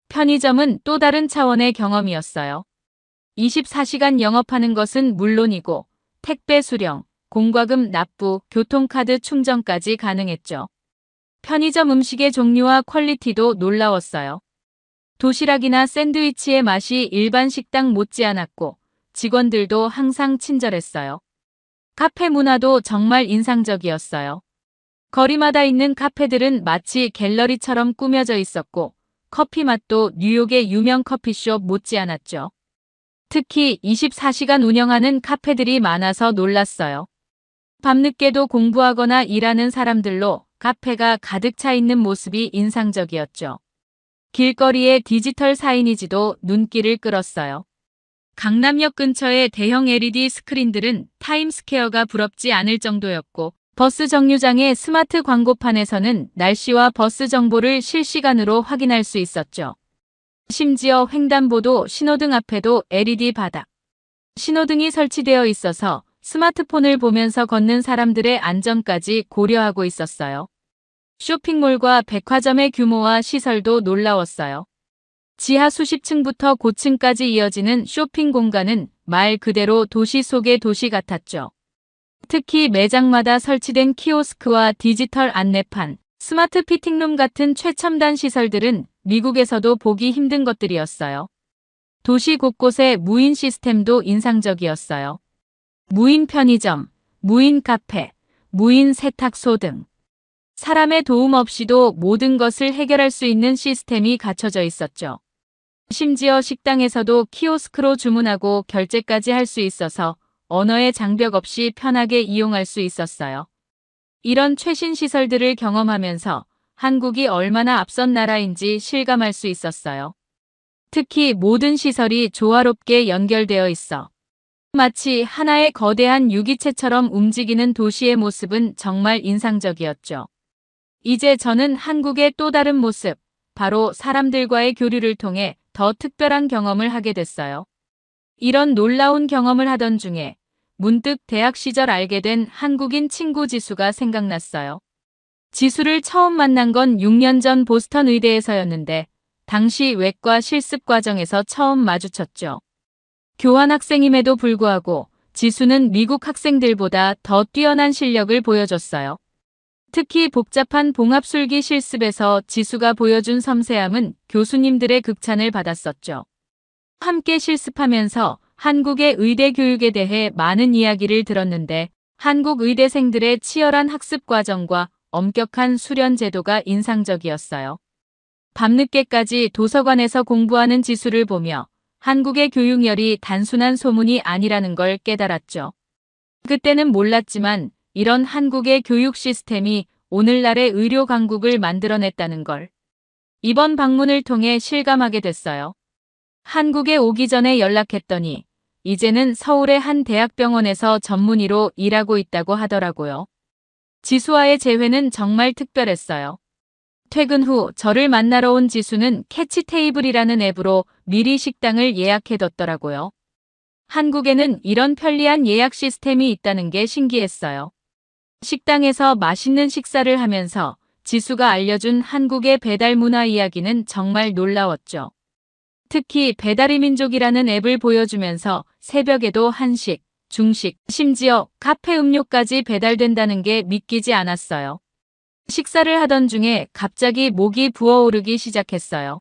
편의점은 또 다른 차원의 경험이었어요. 24시간 영업하는 것은 물론이고 택배 수령, 공과금 납부, 교통카드 충전까지 가능했죠. 편의점 음식의 종류와 퀄리티도 놀라웠어요. 도시락이나 샌드위치의 맛이 일반 식당 못지않았고 직원들도 항상 친절했어요. 카페 문화도 정말 인상적이었어요. 거리마다 있는 카페들은 마치 갤러리처럼 꾸며져 있었고 커피 맛도 뉴욕의 유명 커피숍 못지않았죠. 특히 24시간 운영하는 카페들이 많아서 놀랐어요. 밤늦게도 공부하거나 일하는 사람들로 카페가 가득 차 있는 모습이 인상적이었죠. 길거리의 디지털 사이니지도 눈길을 끌었어요. 강남역 근처의 대형 LED 스크린들은 타임스퀘어가 부럽지 않을 정도였고 버스 정류장의 스마트 광고판에서는 날씨와 버스 정보를 실시간으로 확인할 수 있었죠. 심지어 횡단보도 신호등 앞에도 LED 바닥 신호등이 설치되어 있어서 스마트폰을 보면서 걷는 사람들의 안전까지 고려하고 있었어요. 쇼핑몰과 백화점의 규모와 시설도 놀라웠어요. 지하 수십 층부터 고층까지 이어지는 쇼핑 공간은 말 그대로 도시 속의 도시 같았죠. 특히 매장마다 설치된 키오스크와 디지털 안내판, 스마트 피팅룸 같은 최첨단 시설들은 미국에서도 보기 힘든 것들이었어요. 도시 곳곳의 무인 시스템도 인상적이었어요. 무인 편의점, 무인 카페, 무인 세탁소 등 사람의 도움 없이도 모든 것을 해결할 수 있는 시스템이 갖춰져 있었죠. 심지어 식당에서도 키오스크로 주문하고 결제까지 할 수 있어서 언어의 장벽 없이 편하게 이용할 수 있었어요. 이런 최신 시설들을 경험하면서 한국이 얼마나 앞선 나라인지 실감할 수 있었어요. 특히 모든 시설이 조화롭게 연결되어 있어 마치 하나의 거대한 유기체처럼 움직이는 도시의 모습은 정말 인상적이었죠. 이제 저는 한국의 또 다른 모습, 바로 사람들과의 교류를 통해 더 특별한 경험을 하게 됐어요. 이런 놀라운 경험을 하던 중에 문득 대학 시절 알게 된 한국인 친구 지수가 생각났어요. 지수를 처음 만난 건 6년 전 보스턴 의대에서였는데 당시 외과 실습 과정에서 처음 마주쳤죠. 교환학생임에도 불구하고 지수는 미국 학생들보다 더 뛰어난 실력을 보여줬어요. 특히 복잡한 봉합술기 실습에서 지수가 보여준 섬세함은 교수님들의 극찬을 받았었죠. 함께 실습하면서 한국의 의대 교육에 대해 많은 이야기를 들었는데 한국 의대생들의 치열한 학습 과정과 엄격한 수련 제도가 인상적이었어요. 밤늦게까지 도서관에서 공부하는 지수를 보며 한국의 교육열이 단순한 소문이 아니라는 걸 깨달았죠. 그때는 몰랐지만 이런 한국의 교육 시스템이 오늘날의 의료 강국을 만들어냈다는 걸 이번 방문을 통해 실감하게 됐어요. 한국에 오기 전에 연락했더니 이제는 서울의 한 대학병원에서 전문의로 일하고 있다고 하더라고요. 지수와의 재회는 정말 특별했어요. 퇴근 후 저를 만나러 온 지수는 캐치 테이블이라는 앱으로 미리 식당을 예약해뒀더라고요. 한국에는 이런 편리한 예약 시스템이 있다는 게 신기했어요. 식당에서 맛있는 식사를 하면서 지수가 알려준 한국의 배달 문화 이야기는 정말 놀라웠죠. 특히 배달의 민족이라는 앱을 보여주면서 새벽에도 한식, 중식, 심지어 카페 음료까지 배달된다는 게 믿기지 않았어요. 식사를 하던 중에 갑자기 목이 부어오르기 시작했어요.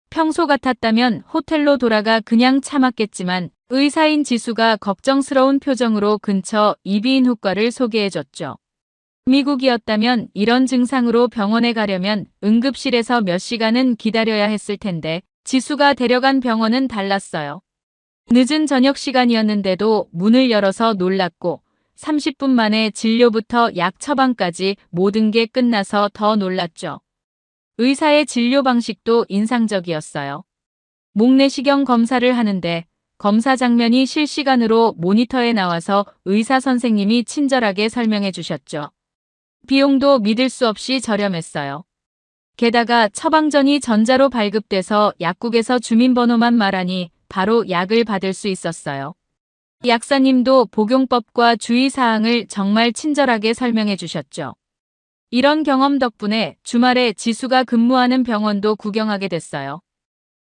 평소 같았다면 호텔로 돌아가 그냥 참았겠지만 의사인 지수가 걱정스러운 표정으로 근처 이비인후과를 소개해줬죠. 미국이었다면 이런 증상으로 병원에 가려면 응급실에서 몇 시간은 기다려야 했을 텐데 지수가 데려간 병원은 달랐어요. 늦은 저녁 시간이었는데도 문을 열어서 놀랐고 30분 만에 진료부터 약 처방까지 모든 게 끝나서 더 놀랐죠. 의사의 진료 방식도 인상적이었어요. 목내시경 검사를 하는데 검사 장면이 실시간으로 모니터에 나와서 의사 선생님이 친절하게 설명해 주셨죠. 비용도 믿을 수 없이 저렴했어요. 게다가 처방전이 전자로 발급돼서 약국에서 주민번호만 말하니 바로 약을 받을 수 있었어요. 약사님도 복용법과 주의사항을 정말 친절하게 설명해 주셨죠. 이런 경험 덕분에 주말에 지수가 근무하는 병원도 구경하게 됐어요.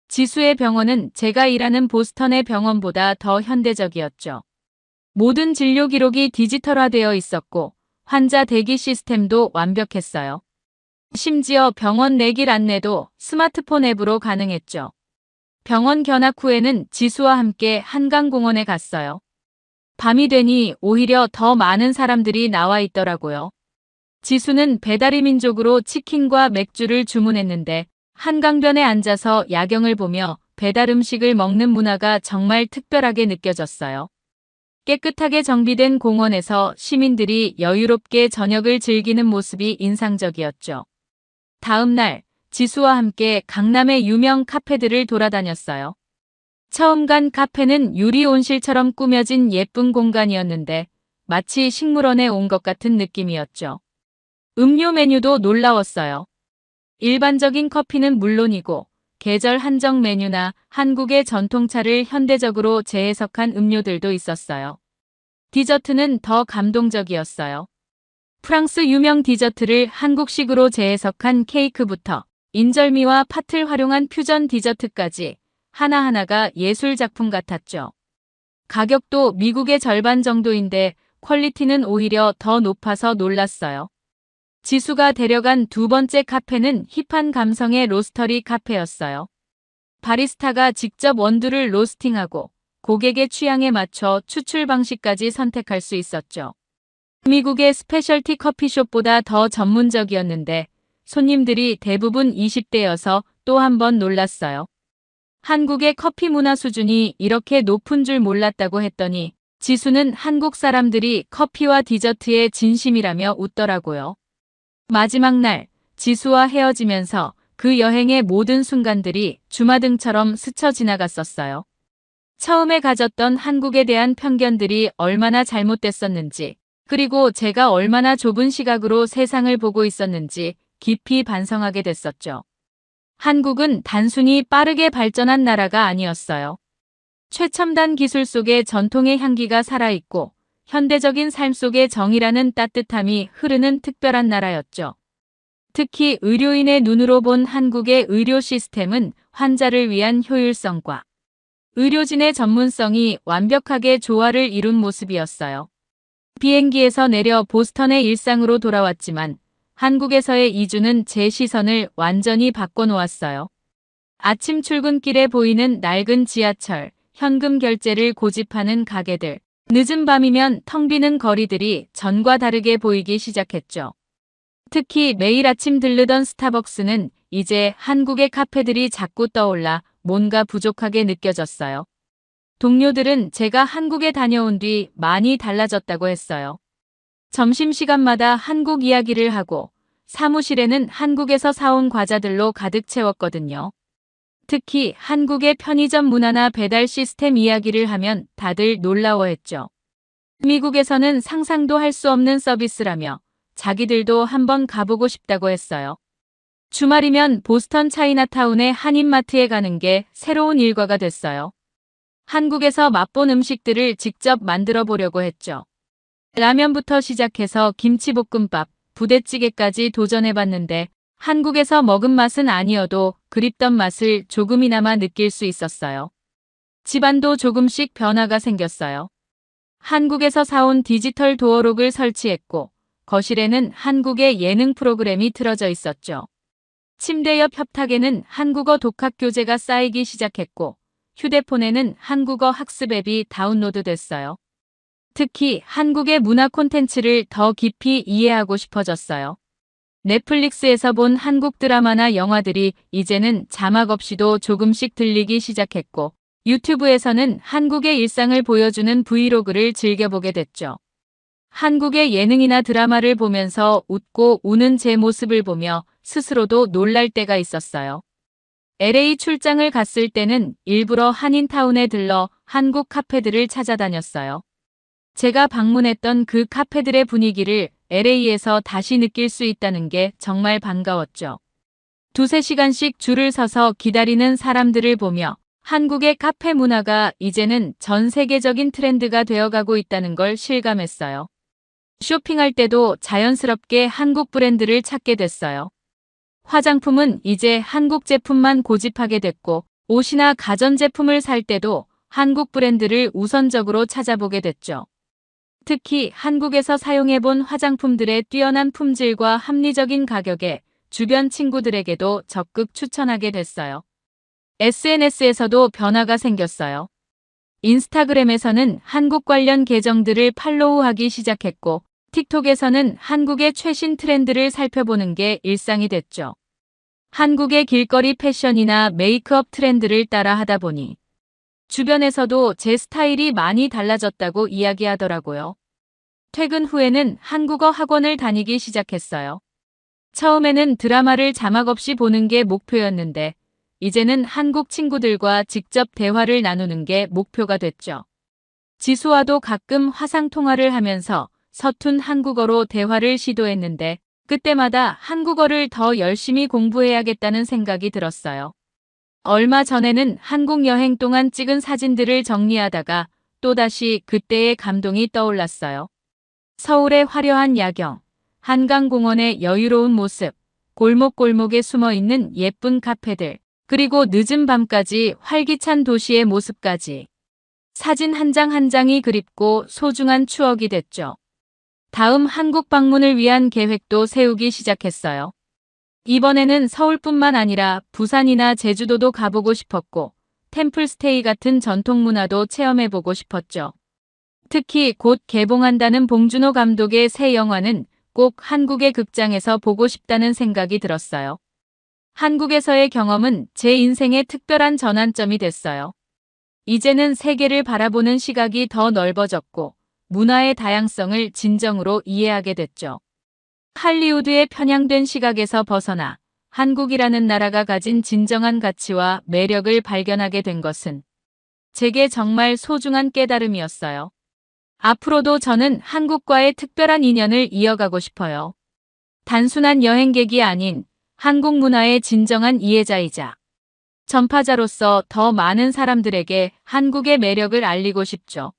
지수의 병원은 제가 일하는 보스턴의 병원보다 더 현대적이었죠. 모든 진료 기록이 디지털화되어 있었고 환자 대기 시스템도 완벽했어요. 심지어 병원 내길 안내도 스마트폰 앱으로 가능했죠. 병원 견학 후에는 지수와 함께 한강공원에 갔어요. 밤이 되니 오히려 더 많은 사람들이 나와 있더라고요. 지수는 배달의 민족으로 치킨과 맥주를 주문했는데 한강변에 앉아서 야경을 보며 배달 음식을 먹는 문화가 정말 특별하게 느껴졌어요. 깨끗하게 정비된 공원에서 시민들이 여유롭게 저녁을 즐기는 모습이 인상적이었죠. 다음 날 지수와 함께 강남의 유명 카페들을 돌아다녔어요. 처음 간 카페는 유리 온실처럼 꾸며진 예쁜 공간이었는데 마치 식물원에 온 것 같은 느낌이었죠. 음료 메뉴도 놀라웠어요. 일반적인 커피는 물론이고 계절 한정 메뉴나 한국의 전통차를 현대적으로 재해석한 음료들도 있었어요. 디저트는 더 감동적이었어요. 프랑스 유명 디저트를 한국식으로 재해석한 케이크부터 인절미와 팥을 활용한 퓨전 디저트까지 하나하나가 예술 작품 같았죠. 가격도 미국의 절반 정도인데 퀄리티는 오히려 더 높아서 놀랐어요. 지수가 데려간 두 번째 카페는 힙한 감성의 로스터리 카페였어요. 바리스타가 직접 원두를 로스팅하고 고객의 취향에 맞춰 추출 방식까지 선택할 수 있었죠. 미국의 스페셜티 커피숍보다 더 전문적이었는데 손님들이 대부분 20대여서 또 한 번 놀랐어요. 한국의 커피 문화 수준이 이렇게 높은 줄 몰랐다고 했더니 지수는 한국 사람들이 커피와 디저트에 진심이라며 웃더라고요. 마지막 날 지수와 헤어지면서 그 여행의 모든 순간들이 주마등처럼 스쳐 지나갔었어요. 처음에 가졌던 한국에 대한 편견들이 얼마나 잘못됐었는지, 그리고 제가 얼마나 좁은 시각으로 세상을 보고 있었는지 깊이 반성하게 됐었죠. 한국은 단순히 빠르게 발전한 나라가 아니었어요. 최첨단 기술 속에 전통의 향기가 살아있고 현대적인 삶 속에 정이라는 따뜻함이 흐르는 특별한 나라였죠. 특히 의료인의 눈으로 본 한국의 의료 시스템은 환자를 위한 효율성과 의료진의 전문성이 완벽하게 조화를 이룬 모습이었어요. 비행기에서 내려 보스턴의 일상으로 돌아왔지만 한국에서의 2주는 제 시선을 완전히 바꿔놓았어요. 아침 출근길에 보이는 낡은 지하철, 현금 결제를 고집하는 가게들, 늦은 밤이면 텅 비는 거리들이 전과 다르게 보이기 시작했죠. 특히 매일 아침 들르던 스타벅스는 이제 한국의 카페들이 자꾸 떠올라 뭔가 부족하게 느껴졌어요. 동료들은 제가 한국에 다녀온 뒤 많이 달라졌다고 했어요. 점심시간마다 한국 이야기를 하고 사무실에는 한국에서 사온 과자들로 가득 채웠거든요. 특히 한국의 편의점 문화나 배달 시스템 이야기를 하면 다들 놀라워했죠. 미국에서는 상상도 할 수 없는 서비스라며 자기들도 한번 가보고 싶다고 했어요. 주말이면 보스턴 차이나타운의 한인마트에 가는 게 새로운 일과가 됐어요. 한국에서 맛본 음식들을 직접 만들어 보려고 했죠. 라면부터 시작해서 김치볶음밥, 부대찌개까지 도전해봤는데 한국에서 먹은 맛은 아니어도 그립던 맛을 조금이나마 느낄 수 있었어요. 집안도 조금씩 변화가 생겼어요. 한국에서 사온 디지털 도어록을 설치했고 거실에는 한국의 예능 프로그램이 틀어져 있었죠. 침대 옆 협탁에는 한국어 독학 교재가 쌓이기 시작했고 휴대폰에는 한국어 학습 앱이 다운로드 됐어요. 특히 한국의 문화 콘텐츠를 더 깊이 이해하고 싶어졌어요. 넷플릭스에서 본 한국 드라마나 영화들이 이제는 자막 없이도 조금씩 들리기 시작했고, 유튜브에서는 한국의 일상을 보여주는 브이로그를 즐겨보게 됐죠. 한국의 예능이나 드라마를 보면서 웃고 우는 제 모습을 보며 스스로도 놀랄 때가 있었어요. LA 출장을 갔을 때는 일부러 한인타운에 들러 한국 카페들을 찾아다녔어요. 제가 방문했던 그 카페들의 분위기를 LA에서 다시 느낄 수 있다는 게 정말 반가웠죠. 두세 시간씩 줄을 서서 기다리는 사람들을 보며 한국의 카페 문화가 이제는 전 세계적인 트렌드가 되어가고 있다는 걸 실감했어요. 쇼핑할 때도 자연스럽게 한국 브랜드를 찾게 됐어요. 화장품은 이제 한국 제품만 고집하게 됐고, 옷이나 가전제품을 살 때도 한국 브랜드를 우선적으로 찾아보게 됐죠. 특히 한국에서 사용해본 화장품들의 뛰어난 품질과 합리적인 가격에 주변 친구들에게도 적극 추천하게 됐어요. SNS에서도 변화가 생겼어요. 인스타그램에서는 한국 관련 계정들을 팔로우하기 시작했고, 틱톡에서는 한국의 최신 트렌드를 살펴보는 게 일상이 됐죠. 한국의 길거리 패션이나 메이크업 트렌드를 따라 하다 보니 주변에서도 제 스타일이 많이 달라졌다고 이야기하더라고요. 퇴근 후에는 한국어 학원을 다니기 시작했어요. 처음에는 드라마를 자막 없이 보는 게 목표였는데, 이제는 한국 친구들과 직접 대화를 나누는 게 목표가 됐죠. 지수와도 가끔 화상통화를 하면서 서툰 한국어로 대화를 시도했는데, 그때마다 한국어를 더 열심히 공부해야겠다는 생각이 들었어요. 얼마 전에는 한국 여행 동안 찍은 사진들을 정리하다가 또다시 그때의 감동이 떠올랐어요. 서울의 화려한 야경, 한강공원의 여유로운 모습, 골목골목에 숨어있는 예쁜 카페들, 그리고 늦은 밤까지 활기찬 도시의 모습까지. 사진 한 장 한 장이 그립고 소중한 추억이 됐죠. 다음 한국 방문을 위한 계획도 세우기 시작했어요. 이번에는 서울뿐만 아니라 부산이나 제주도도 가보고 싶었고, 템플스테이 같은 전통 문화도 체험해보고 싶었죠. 특히 곧 개봉한다는 봉준호 감독의 새 영화는 꼭 한국의 극장에서 보고 싶다는 생각이 들었어요. 한국에서의 경험은 제 인생의 특별한 전환점이 됐어요. 이제는 세계를 바라보는 시각이 더 넓어졌고, 문화의 다양성을 진정으로 이해하게 됐죠. 할리우드의 편향된 시각에서 벗어나 한국이라는 나라가 가진 진정한 가치와 매력을 발견하게 된 것은 제게 정말 소중한 깨달음이었어요. 앞으로도 저는 한국과의 특별한 인연을 이어가고 싶어요. 단순한 여행객이 아닌 한국 문화의 진정한 이해자이자 전파자로서 더 많은 사람들에게 한국의 매력을 알리고 싶죠.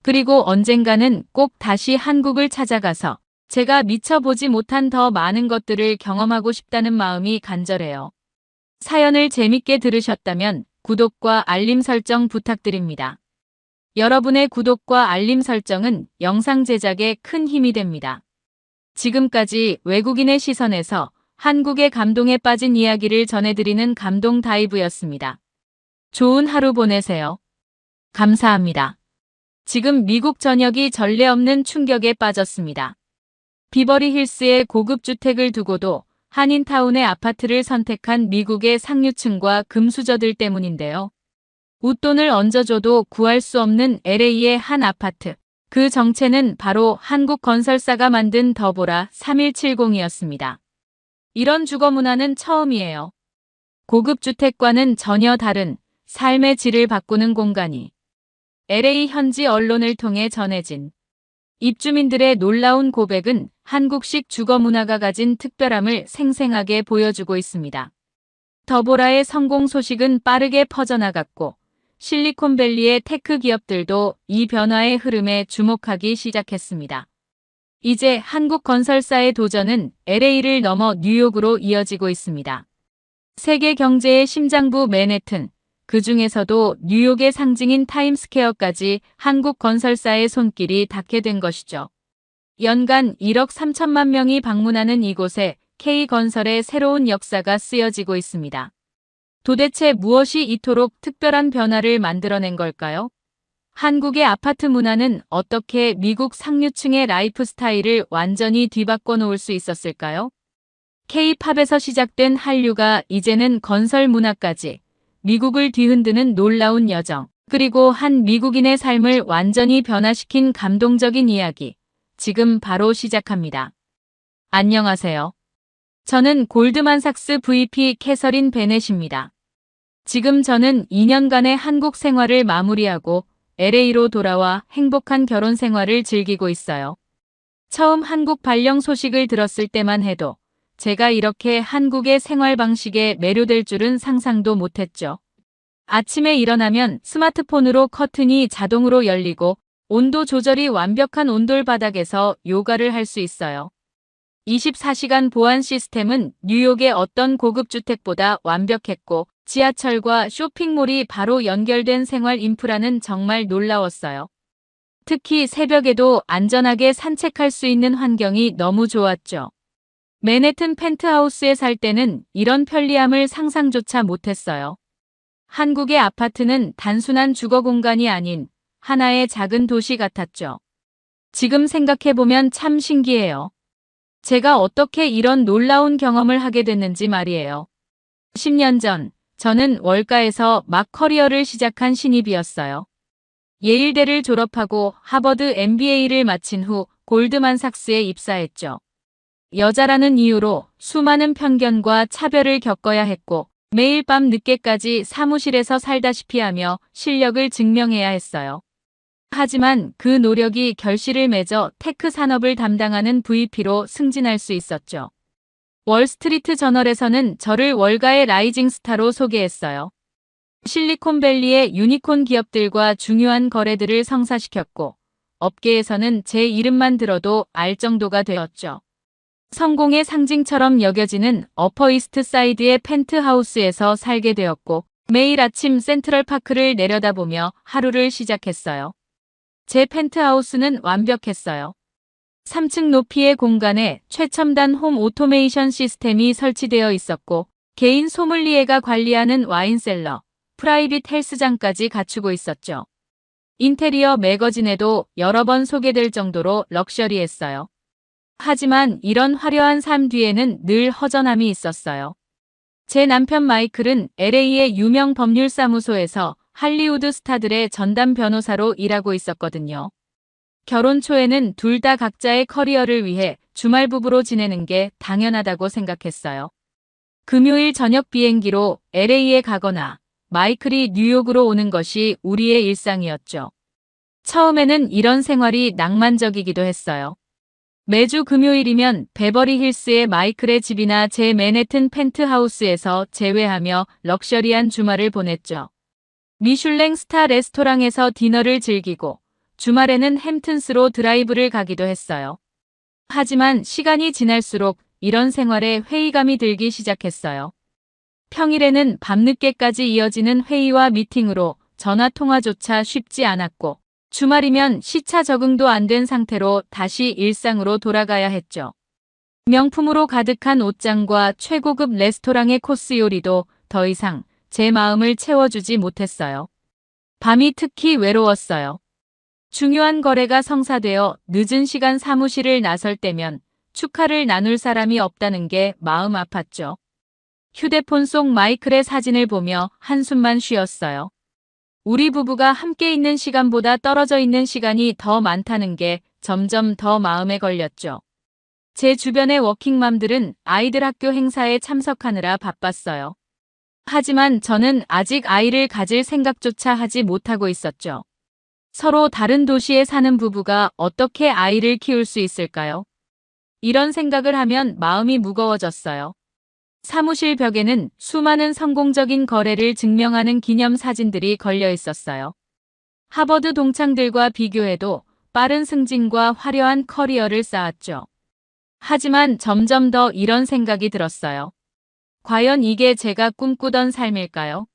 그리고 언젠가는 꼭 다시 한국을 찾아가서 제가 미처 보지 못한 더 많은 것들을 경험하고 싶다는 마음이 간절해요. 사연을 재밌게 들으셨다면 구독과 알림 설정 부탁드립니다. 여러분의 구독과 알림 설정은 영상 제작에 큰 힘이 됩니다. 지금까지 외국인의 시선에서 한국의 감동에 빠진 이야기를 전해드리는 감동 다이브였습니다. 좋은 하루 보내세요. 감사합니다. 지금 미국 전역이 전례 없는 충격에 빠졌습니다. 비버리 힐스의 고급 주택을 두고도 한인타운의 아파트를 선택한 미국의 상류층과 금수저들 때문인데요. 웃돈을 얹어줘도 구할 수 없는 LA의 한 아파트. 그 정체는 바로 한국 건설사가 만든 더보라 3170이었습니다. 이런 주거 문화는 처음이에요. 고급 주택과는 전혀 다른 삶의 질을 바꾸는 공간이 LA 현지 언론을 통해 전해진 입주민들의 놀라운 고백은 한국식 주거 문화가 가진 특별함을 생생하게 보여주고 있습니다. 더보라의 성공 소식은 빠르게 퍼져나갔고, 실리콘밸리의 테크 기업들도 이 변화의 흐름에 주목하기 시작했습니다. 이제 한국 건설사의 도전은 LA를 넘어 뉴욕으로 이어지고 있습니다. 세계 경제의 심장부 맨해튼, 그 중에서도 뉴욕의 상징인 타임스퀘어까지 한국 건설사의 손길이 닿게 된 것이죠. 연간 1억 3천만 명이 방문하는 이곳에 K건설의 새로운 역사가 쓰여지고 있습니다. 도대체 무엇이 이토록 특별한 변화를 만들어낸 걸까요? 한국의 아파트 문화는 어떻게 미국 상류층의 라이프 스타일을 완전히 뒤바꿔 놓을 수 있었을까요? K-팝에서 시작된 한류가 이제는 건설 문화까지 미국을 뒤흔드는 놀라운 여정, 그리고 한 미국인의 삶을 완전히 변화시킨 감동적인 이야기. 지금 바로 시작합니다. 안녕하세요. 저는 골드만삭스 VP 캐서린 베넷입니다. 지금 저는 2년간의 한국 생활을 마무리하고 LA로 돌아와 행복한 결혼 생활을 즐기고 있어요. 처음 한국 발령 소식을 들었을 때만 해도 제가 이렇게 한국의 생활 방식에 매료될 줄은 상상도 못했죠. 아침에 일어나면 스마트폰으로 커튼이 자동으로 열리고 온도 조절이 완벽한 온돌 바닥에서 요가를 할 수 있어요. 24시간 보안 시스템은 뉴욕의 어떤 고급 주택보다 완벽했고 지하철과 쇼핑몰이 바로 연결된 생활 인프라는 정말 놀라웠어요. 특히 새벽에도 안전하게 산책할 수 있는 환경이 너무 좋았죠. 맨해튼 펜트하우스에 살 때는 이런 편리함을 상상조차 못했어요. 한국의 아파트는 단순한 주거 공간이 아닌 하나의 작은 도시 같았죠. 지금 생각해보면 참 신기해요. 제가 어떻게 이런 놀라운 경험을 하게 됐는지 말이에요. 10년 전, 저는 월가에서 막 커리어를 시작한 신입이었어요. 예일대를 졸업하고 하버드 MBA를 마친 후 골드만삭스에 입사했죠. 여자라는 이유로 수많은 편견과 차별을 겪어야 했고 매일 밤 늦게까지 사무실에서 살다시피 하며 실력을 증명해야 했어요. 하지만 그 노력이 결실을 맺어 테크 산업을 담당하는 VP로 승진할 수 있었죠. 월스트리트 저널에서는 저를 월가의 라이징 스타로 소개했어요. 실리콘밸리의 유니콘 기업들과 중요한 거래들을 성사시켰고 업계에서는 제 이름만 들어도 알 정도가 되었죠. 성공의 상징처럼 여겨지는 어퍼 이스트 사이드의 펜트하우스에서 살게 되었고 매일 아침 센트럴파크를 내려다보며 하루를 시작했어요. 제 펜트하우스는 완벽했어요. 3층 높이의 공간에 최첨단 홈 오토메이션 시스템이 설치되어 있었고 개인 소믈리에가 관리하는 와인셀러, 프라이빗 헬스장까지 갖추고 있었죠. 인테리어 매거진에도 여러 번 소개될 정도로 럭셔리했어요. 하지만 이런 화려한 삶 뒤에는 늘 허전함이 있었어요. 제 남편 마이클은 LA의 유명 법률사무소에서 할리우드 스타들의 전담 변호사로 일하고 있었거든요. 결혼 초에는 둘 다 각자의 커리어를 위해 주말 부부로 지내는 게 당연하다고 생각했어요. 금요일 저녁 비행기로 LA에 가거나 마이클이 뉴욕으로 오는 것이 우리의 일상이었죠. 처음에는 이런 생활이 낭만적이기도 했어요. 매주 금요일이면 베버리 힐스의 마이클의 집이나 제 맨해튼 펜트하우스에서 재회하며 럭셔리한 주말을 보냈죠. 미슐랭 스타 레스토랑에서 디너를 즐기고 주말에는 햄튼스로 드라이브를 가기도 했어요. 하지만 시간이 지날수록 이런 생활에 회의감이 들기 시작했어요. 평일에는 밤늦게까지 이어지는 회의와 미팅으로 전화 통화조차 쉽지 않았고 주말이면 시차 적응도 안 된 상태로 다시 일상으로 돌아가야 했죠. 명품으로 가득한 옷장과 최고급 레스토랑의 코스 요리도 더 이상 제 마음을 채워주지 못했어요. 밤이 특히 외로웠어요. 중요한 거래가 성사되어 늦은 시간 사무실을 나설 때면 축하를 나눌 사람이 없다는 게 마음 아팠죠. 휴대폰 속 마이클의 사진을 보며 한숨만 쉬었어요. 우리 부부가 함께 있는 시간보다 떨어져 있는 시간이 더 많다는 게 점점 더 마음에 걸렸죠. 제 주변의 워킹맘들은 아이들 학교 행사에 참석하느라 바빴어요. 하지만 저는 아직 아이를 가질 생각조차 하지 못하고 있었죠. 서로 다른 도시에 사는 부부가 어떻게 아이를 키울 수 있을까요? 이런 생각을 하면 마음이 무거워졌어요. 사무실 벽에는 수많은 성공적인 거래를 증명하는 기념 사진들이 걸려 있었어요. 하버드 동창들과 비교해도 빠른 승진과 화려한 커리어를 쌓았죠. 하지만 점점 더 이런 생각이 들었어요. 과연 이게 제가 꿈꾸던 삶일까요?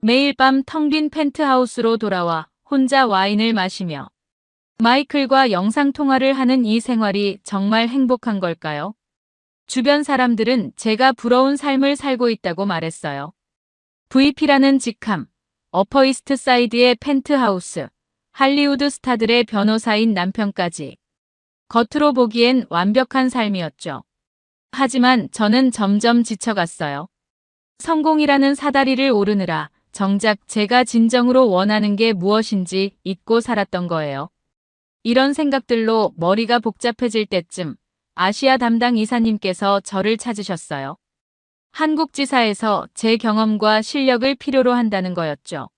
매일 밤 텅 빈 펜트하우스로 돌아와 혼자 와인을 마시며 마이클과 영상통화를 하는 이 생활이 정말 행복한 걸까요? 주변 사람들은 제가 부러운 삶을 살고 있다고 말했어요. VP라는 직함, 어퍼이스트 사이드의 펜트하우스, 할리우드 스타들의 변호사인 남편까지. 겉으로 보기엔 완벽한 삶이었죠. 하지만 저는 점점 지쳐갔어요. 성공이라는 사다리를 오르느라 정작 제가 진정으로 원하는 게 무엇인지 잊고 살았던 거예요. 이런 생각들로 머리가 복잡해질 때쯤 아시아 담당 이사님께서 저를 찾으셨어요. 한국지사에서 제 경험과 실력을 필요로 한다는 거였죠.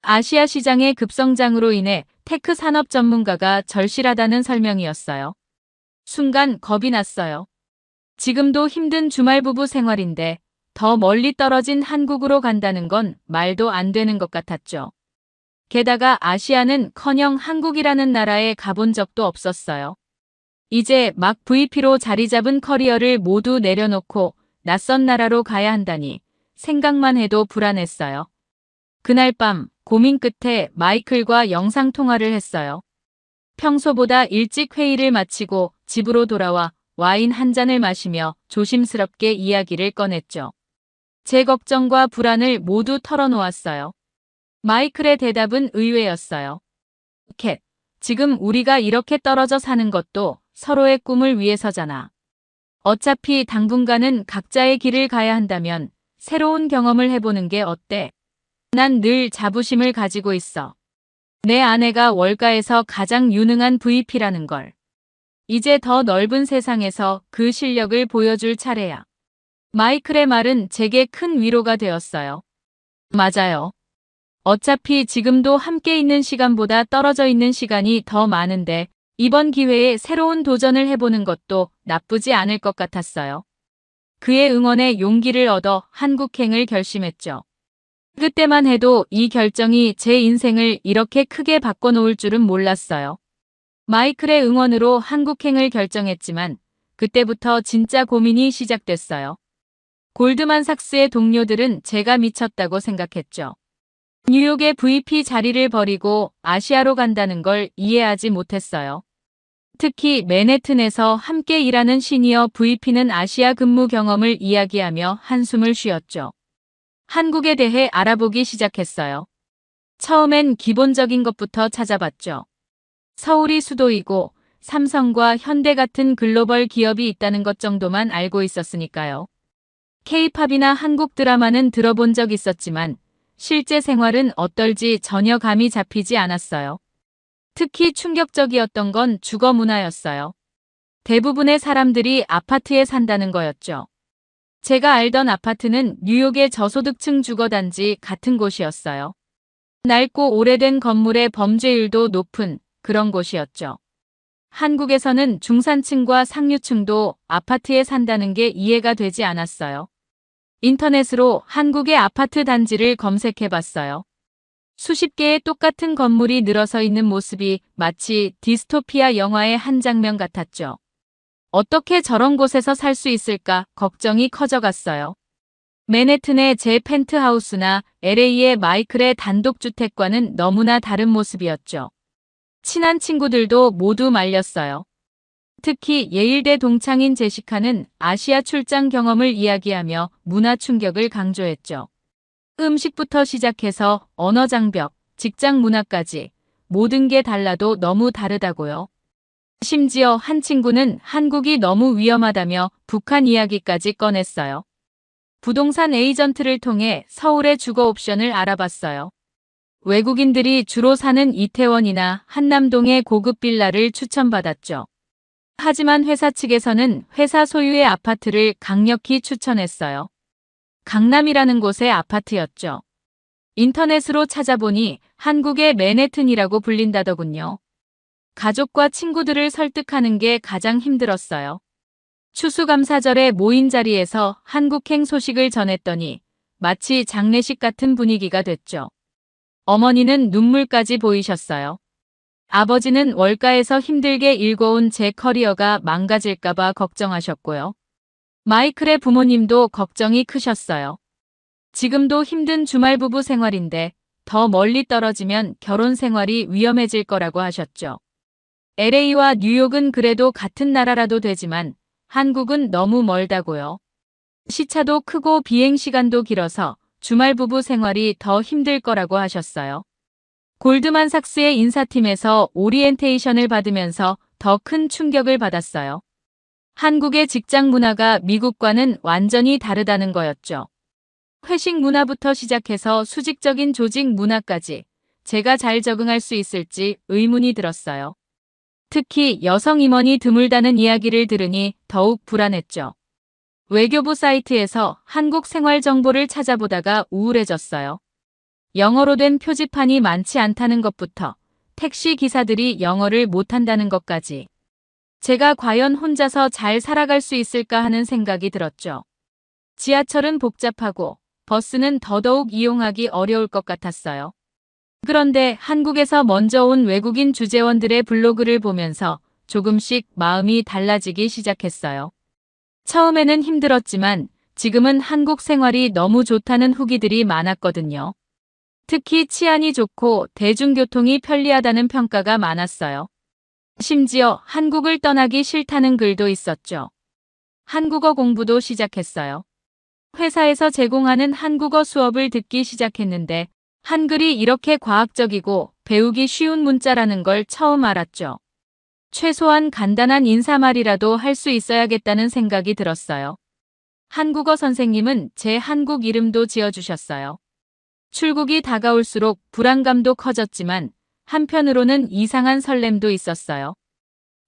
아시아 시장의 급성장으로 인해 테크 산업 전문가가 절실하다는 설명이었어요. 순간 겁이 났어요. 지금도 힘든 주말 부부 생활인데 더 멀리 떨어진 한국으로 간다는 건 말도 안 되는 것 같았죠. 게다가 아시아는커녕 한국이라는 나라에 가본 적도 없었어요. 이제 막 VP로 자리 잡은 커리어를 모두 내려놓고 낯선 나라로 가야 한다니 생각만 해도 불안했어요. 그날 밤 고민 끝에 마이클과 영상통화를 했어요. 평소보다 일찍 회의를 마치고 집으로 돌아와 와인 한 잔을 마시며 조심스럽게 이야기를 꺼냈죠. 제 걱정과 불안을 모두 털어놓았어요. 마이클의 대답은 의외였어요. 캣, 지금 우리가 이렇게 떨어져 사는 것도 서로의 꿈을 위해서잖아. 어차피 당분간은 각자의 길을 가야 한다면 새로운 경험을 해보는 게 어때? 난 늘 자부심을 가지고 있어. 내 아내가 월가에서 가장 유능한 VP라는 걸. 이제 더 넓은 세상에서 그 실력을 보여줄 차례야. 마이클의 말은 제게 큰 위로가 되었어요. 맞아요. 어차피 지금도 함께 있는 시간보다 떨어져 있는 시간이 더 많은데 이번 기회에 새로운 도전을 해보는 것도 나쁘지 않을 것 같았어요. 그의 응원에 용기를 얻어 한국행을 결심했죠. 그때만 해도 이 결정이 제 인생을 이렇게 크게 바꿔놓을 줄은 몰랐어요. 마이클의 응원으로 한국행을 결정했지만 그때부터 진짜 고민이 시작됐어요. 골드만삭스의 동료들은 제가 미쳤다고 생각했죠. 뉴욕의 VP 자리를 버리고 아시아로 간다는 걸 이해하지 못했어요. 특히 맨해튼에서 함께 일하는 시니어 VP는 아시아 근무 경험을 이야기하며 한숨을 쉬었죠. 한국에 대해 알아보기 시작했어요. 처음엔 기본적인 것부터 찾아봤죠. 서울이 수도이고 삼성과 현대 같은 글로벌 기업이 있다는 것 정도만 알고 있었으니까요. K-팝이나 한국 드라마는 들어본 적 있었지만 실제 생활은 어떨지 전혀 감이 잡히지 않았어요. 특히 충격적이었던 건 주거 문화였어요. 대부분의 사람들이 아파트에 산다는 거였죠. 제가 알던 아파트는 뉴욕의 저소득층 주거단지 같은 곳이었어요. 낡고 오래된 건물의 범죄율도 높은 그런 곳이었죠. 한국에서는 중산층과 상류층도 아파트에 산다는 게 이해가 되지 않았어요. 인터넷으로 한국의 아파트 단지를 검색해봤어요. 수십 개의 똑같은 건물이 늘어서 있는 모습이 마치 디스토피아 영화의 한 장면 같았죠. 어떻게 저런 곳에서 살 수 있을까 걱정이 커져갔어요. 맨해튼의 제 펜트하우스나 LA의 마이클의 단독주택과는 너무나 다른 모습이었죠. 친한 친구들도 모두 말렸어요. 특히 예일대 동창인 제시카는 아시아 출장 경험을 이야기하며 문화 충격을 강조했죠. 음식부터 시작해서 언어 장벽, 직장 문화까지 모든 게 달라도 너무 다르다고요. 심지어 한 친구는 한국이 너무 위험하다며 북한 이야기까지 꺼냈어요. 부동산 에이전트를 통해 서울의 주거 옵션을 알아봤어요. 외국인들이 주로 사는 이태원이나 한남동의 고급 빌라를 추천받았죠. 하지만 회사 측에서는 회사 소유의 아파트를 강력히 추천했어요. 강남이라는 곳의 아파트였죠. 인터넷으로 찾아보니 한국의 맨해튼이라고 불린다더군요. 가족과 친구들을 설득하는 게 가장 힘들었어요. 추수감사절에 모인 자리에서 한국행 소식을 전했더니 마치 장례식 같은 분위기가 됐죠. 어머니는 눈물까지 보이셨어요. 아버지는 월가에서 힘들게 일궈온 제 커리어가 망가질까봐 걱정하셨고요. 마이클의 부모님도 걱정이 크셨어요. 지금도 힘든 주말 부부 생활인데 더 멀리 떨어지면 결혼 생활이 위험해질 거라고 하셨죠. LA와 뉴욕은 그래도 같은 나라라도 되지만 한국은 너무 멀다고요. 시차도 크고 비행 시간도 길어서 주말 부부 생활이 더 힘들 거라고 하셨어요. 골드만삭스의 인사팀에서 오리엔테이션을 받으면서 더 큰 충격을 받았어요. 한국의 직장 문화가 미국과는 완전히 다르다는 거였죠. 회식 문화부터 시작해서 수직적인 조직 문화까지 제가 잘 적응할 수 있을지 의문이 들었어요. 특히 여성 임원이 드물다는 이야기를 들으니 더욱 불안했죠. 외교부 사이트에서 한국 생활 정보를 찾아보다가 우울해졌어요. 영어로 된 표지판이 많지 않다는 것부터 택시 기사들이 영어를 못한다는 것까지 제가 과연 혼자서 잘 살아갈 수 있을까 하는 생각이 들었죠. 지하철은 복잡하고 버스는 더더욱 이용하기 어려울 것 같았어요. 그런데 한국에서 먼저 온 외국인 주재원들의 블로그를 보면서 조금씩 마음이 달라지기 시작했어요. 처음에는 힘들었지만 지금은 한국 생활이 너무 좋다는 후기들이 많았거든요. 특히 치안이 좋고 대중교통이 편리하다는 평가가 많았어요. 심지어 한국을 떠나기 싫다는 글도 있었죠. 한국어 공부도 시작했어요. 회사에서 제공하는 한국어 수업을 듣기 시작했는데 한글이 이렇게 과학적이고 배우기 쉬운 문자라는 걸 처음 알았죠. 최소한 간단한 인사말이라도 할 수 있어야겠다는 생각이 들었어요. 한국어 선생님은 제 한국 이름도 지어주셨어요. 출국이 다가올수록 불안감도 커졌지만 한편으로는 이상한 설렘도 있었어요.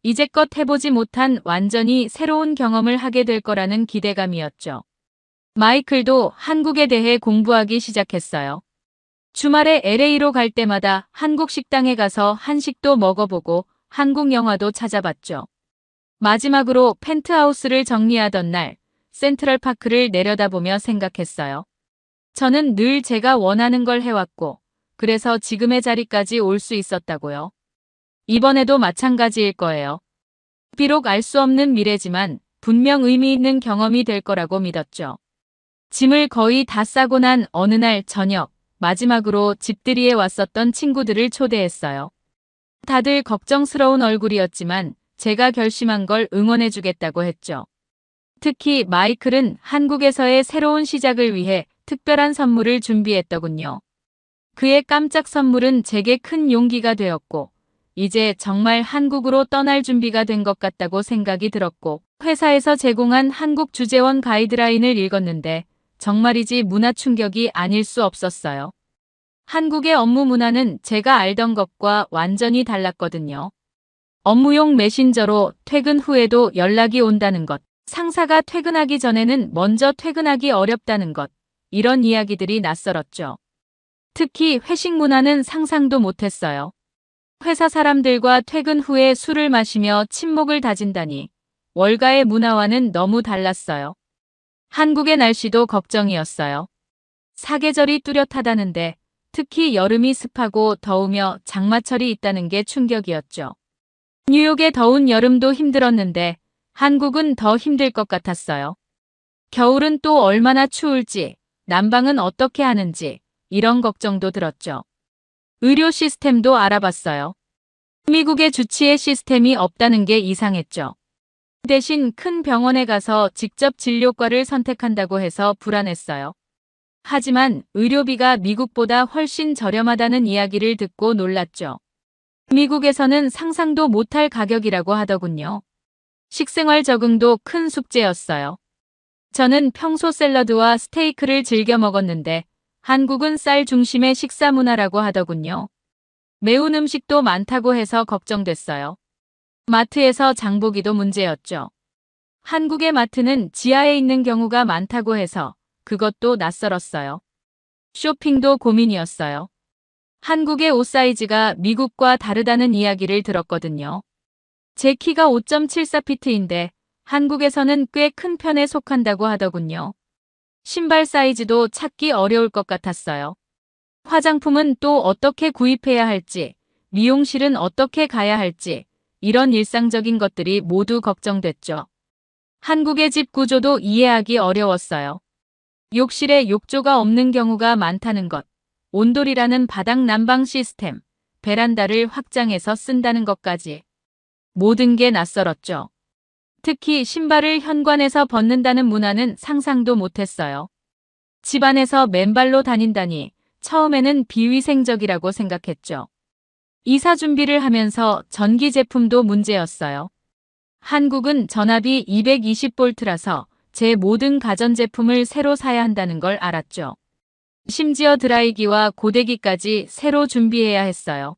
이제껏 해보지 못한 완전히 새로운 경험을 하게 될 거라는 기대감이었죠. 마이클도 한국에 대해 공부하기 시작했어요. 주말에 LA로 갈 때마다 한국 식당에 가서 한식도 먹어보고 한국 영화도 찾아봤죠. 마지막으로 펜트하우스를 정리하던 날 센트럴파크를 내려다보며 생각했어요. 저는 늘 제가 원하는 걸 해왔고 그래서 지금의 자리까지 올 수 있었다고요. 이번에도 마찬가지일 거예요. 비록 알 수 없는 미래지만 분명 의미 있는 경험이 될 거라고 믿었죠. 짐을 거의 다 싸고 난 어느 날 저녁 마지막으로 집들이에 왔었던 친구들을 초대했어요. 다들 걱정스러운 얼굴이었지만 제가 결심한 걸 응원해주겠다고 했죠. 특히 마이클은 한국에서의 새로운 시작을 위해 특별한 선물을 준비했더군요. 그의 깜짝 선물은 제게 큰 용기가 되었고 이제 정말 한국으로 떠날 준비가 된 것 같다고 생각이 들었고 회사에서 제공한 한국 주재원 가이드라인을 읽었는데 정말이지 문화 충격이 아닐 수 없었어요. 한국의 업무 문화는 제가 알던 것과 완전히 달랐거든요. 업무용 메신저로 퇴근 후에도 연락이 온다는 것, 상사가 퇴근하기 전에는 먼저 퇴근하기 어렵다는 것, 이런 이야기들이 낯설었죠. 특히 회식 문화는 상상도 못했어요. 회사 사람들과 퇴근 후에 술을 마시며 친목을 다진다니 월가의 문화와는 너무 달랐어요. 한국의 날씨도 걱정이었어요. 사계절이 뚜렷하다는데 특히 여름이 습하고 더우며 장마철이 있다는 게 충격이었죠. 뉴욕의 더운 여름도 힘들었는데 한국은 더 힘들 것 같았어요. 겨울은 또 얼마나 추울지, 난방은 어떻게 하는지 이런 걱정도 들었죠. 의료 시스템도 알아봤어요. 미국의 주치의 시스템이 없다는 게 이상했죠. 대신 큰 병원에 가서 직접 진료과를 선택한다고 해서 불안했어요. 하지만 의료비가 미국보다 훨씬 저렴하다는 이야기를 듣고 놀랐죠. 미국에서는 상상도 못할 가격이라고 하더군요. 식생활 적응도 큰 숙제였어요. 저는 평소 샐러드와 스테이크를 즐겨 먹었는데 한국은 쌀 중심의 식사 문화라고 하더군요. 매운 음식도 많다고 해서 걱정됐어요. 마트에서 장보기도 문제였죠. 한국의 마트는 지하에 있는 경우가 많다고 해서 그것도 낯설었어요. 쇼핑도 고민이었어요. 한국의 옷 사이즈가 미국과 다르다는 이야기를 들었거든요. 제 키가 5.74피트인데 한국에서는 꽤 큰 편에 속한다고 하더군요. 신발 사이즈도 찾기 어려울 것 같았어요. 화장품은 또 어떻게 구입해야 할지, 미용실은 어떻게 가야 할지, 이런 일상적인 것들이 모두 걱정됐죠. 한국의 집 구조도 이해하기 어려웠어요. 욕실에 욕조가 없는 경우가 많다는 것, 온돌이라는 바닥 난방 시스템, 베란다를 확장해서 쓴다는 것까지. 모든 게 낯설었죠. 특히 신발을 현관에서 벗는다는 문화는 상상도 못했어요. 집안에서 맨발로 다닌다니 처음에는 비위생적이라고 생각했죠. 이사 준비를 하면서 전기 제품도 문제였어요. 한국은 전압이 220볼트라서 제 모든 가전제품을 새로 사야 한다는 걸 알았죠. 심지어 드라이기와 고데기까지 새로 준비해야 했어요.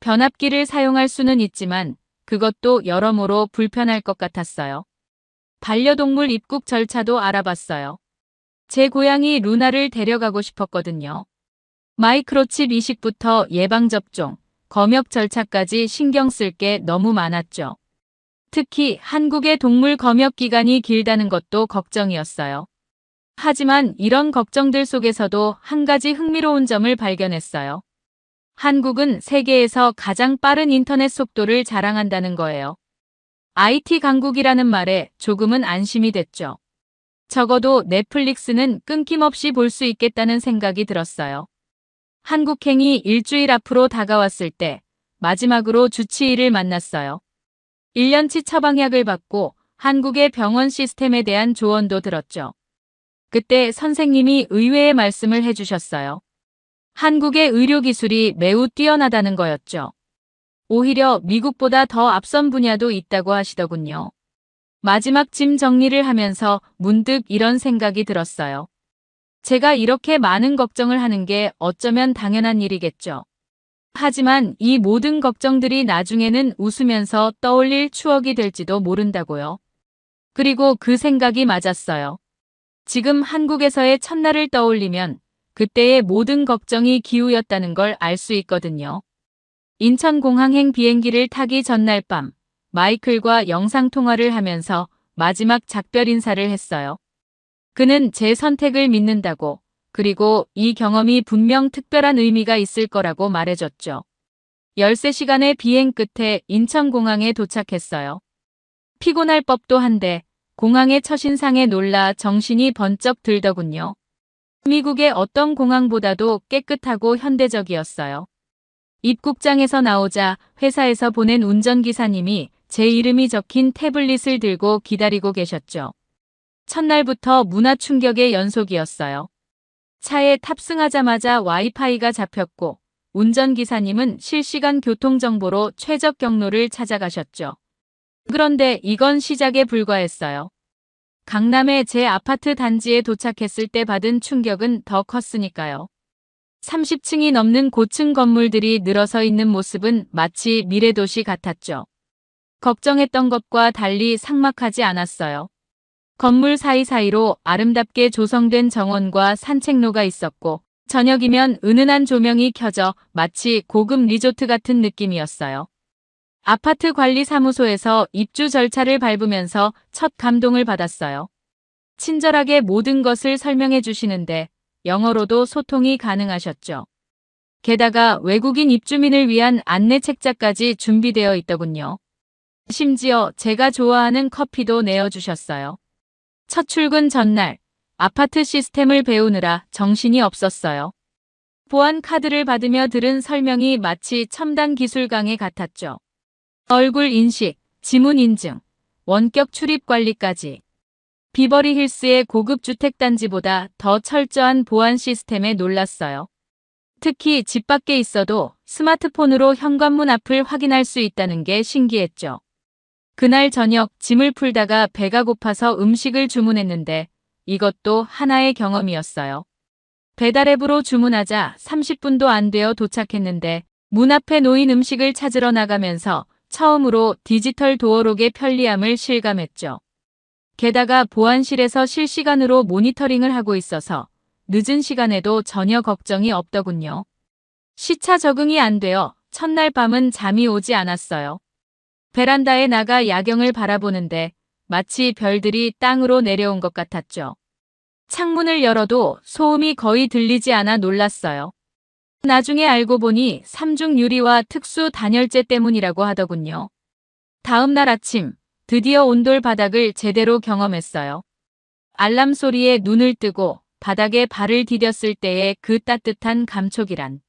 변압기를 사용할 수는 있지만 그것도 여러모로 불편할 것 같았어요. 반려동물 입국 절차도 알아봤어요. 제 고양이 루나를 데려가고 싶었거든요. 마이크로칩 이식부터 예방접종, 검역 절차까지 신경 쓸 게 너무 많았죠. 특히 한국의 동물 검역 기간이 길다는 것도 걱정이었어요. 하지만 이런 걱정들 속에서도 한 가지 흥미로운 점을 발견했어요. 한국은 세계에서 가장 빠른 인터넷 속도를 자랑한다는 거예요. IT 강국이라는 말에 조금은 안심이 됐죠. 적어도 넷플릭스는 끊김없이 볼 수 있겠다는 생각이 들었어요. 한국행이 일주일 앞으로 다가왔을 때 마지막으로 주치의를 만났어요. 1년치 처방약을 받고 한국의 병원 시스템에 대한 조언도 들었죠. 그때 선생님이 의외의 말씀을 해주셨어요. 한국의 의료기술이 매우 뛰어나다는 거였죠. 오히려 미국보다 더 앞선 분야도 있다고 하시더군요. 마지막 짐 정리를 하면서 문득 이런 생각이 들었어요. 제가 이렇게 많은 걱정을 하는 게 어쩌면 당연한 일이겠죠. 하지만 이 모든 걱정들이 나중에는 웃으면서 떠올릴 추억이 될지도 모른다고요. 그리고 그 생각이 맞았어요. 지금 한국에서의 첫날을 떠올리면 그때의 모든 걱정이 기우였다는 걸 알 수 있거든요. 인천공항행 비행기를 타기 전날 밤 마이클과 영상통화를 하면서 마지막 작별 인사를 했어요. 그는 제 선택을 믿는다고, 그리고 이 경험이 분명 특별한 의미가 있을 거라고 말해줬죠. 13시간의 비행 끝에 인천공항에 도착했어요. 피곤할 법도 한데 공항의 첫인상에 놀라 정신이 번쩍 들더군요. 미국의 어떤 공항보다도 깨끗하고 현대적이었어요. 입국장에서 나오자 회사에서 보낸 운전기사님이 제 이름이 적힌 태블릿을 들고 기다리고 계셨죠. 첫날부터 문화 충격의 연속이었어요. 차에 탑승하자마자 와이파이가 잡혔고 운전기사님은 실시간 교통정보로 최적 경로를 찾아가셨죠. 그런데 이건 시작에 불과했어요. 강남의 제 아파트 단지에 도착했을 때 받은 충격은 더 컸으니까요. 30층이 넘는 고층 건물들이 늘어서 있는 모습은 마치 미래도시 같았죠. 걱정했던 것과 달리 삭막하지 않았어요. 건물 사이사이로 아름답게 조성된 정원과 산책로가 있었고 저녁이면 은은한 조명이 켜져 마치 고급 리조트 같은 느낌이었어요. 아파트 관리사무소에서 입주 절차를 밟으면서 첫 감동을 받았어요. 친절하게 모든 것을 설명해 주시는데 영어로도 소통이 가능하셨죠. 게다가 외국인 입주민을 위한 안내 책자까지 준비되어 있더군요. 심지어 제가 좋아하는 커피도 내어주셨어요. 첫 출근 전날 아파트 시스템을 배우느라 정신이 없었어요. 보안 카드를 받으며 들은 설명이 마치 첨단 기술 강의 같았죠. 얼굴 인식, 지문 인증, 원격 출입 관리까지. 비버리 힐스의 고급 주택단지보다 더 철저한 보안 시스템에 놀랐어요. 특히 집 밖에 있어도 스마트폰으로 현관문 앞을 확인할 수 있다는 게 신기했죠. 그날 저녁 짐을 풀다가 배가 고파서 음식을 주문했는데 이것도 하나의 경험이었어요. 배달앱으로 주문하자 30분도 안 되어 도착했는데 문 앞에 놓인 음식을 찾으러 나가면서 처음으로 디지털 도어록의 편리함을 실감했죠. 게다가 보안실에서 실시간으로 모니터링을 하고 있어서 늦은 시간에도 전혀 걱정이 없더군요. 시차 적응이 안 되어 첫날 밤은 잠이 오지 않았어요. 베란다에 나가 야경을 바라보는데 마치 별들이 땅으로 내려온 것 같았죠. 창문을 열어도 소음이 거의 들리지 않아 놀랐어요. 나중에 알고 보니 삼중 유리와 특수 단열재 때문이라고 하더군요. 다음 날 아침 드디어 온돌 바닥을 제대로 경험했어요. 알람 소리에 눈을 뜨고 바닥에 발을 디뎠을 때의 그 따뜻한 감촉이란.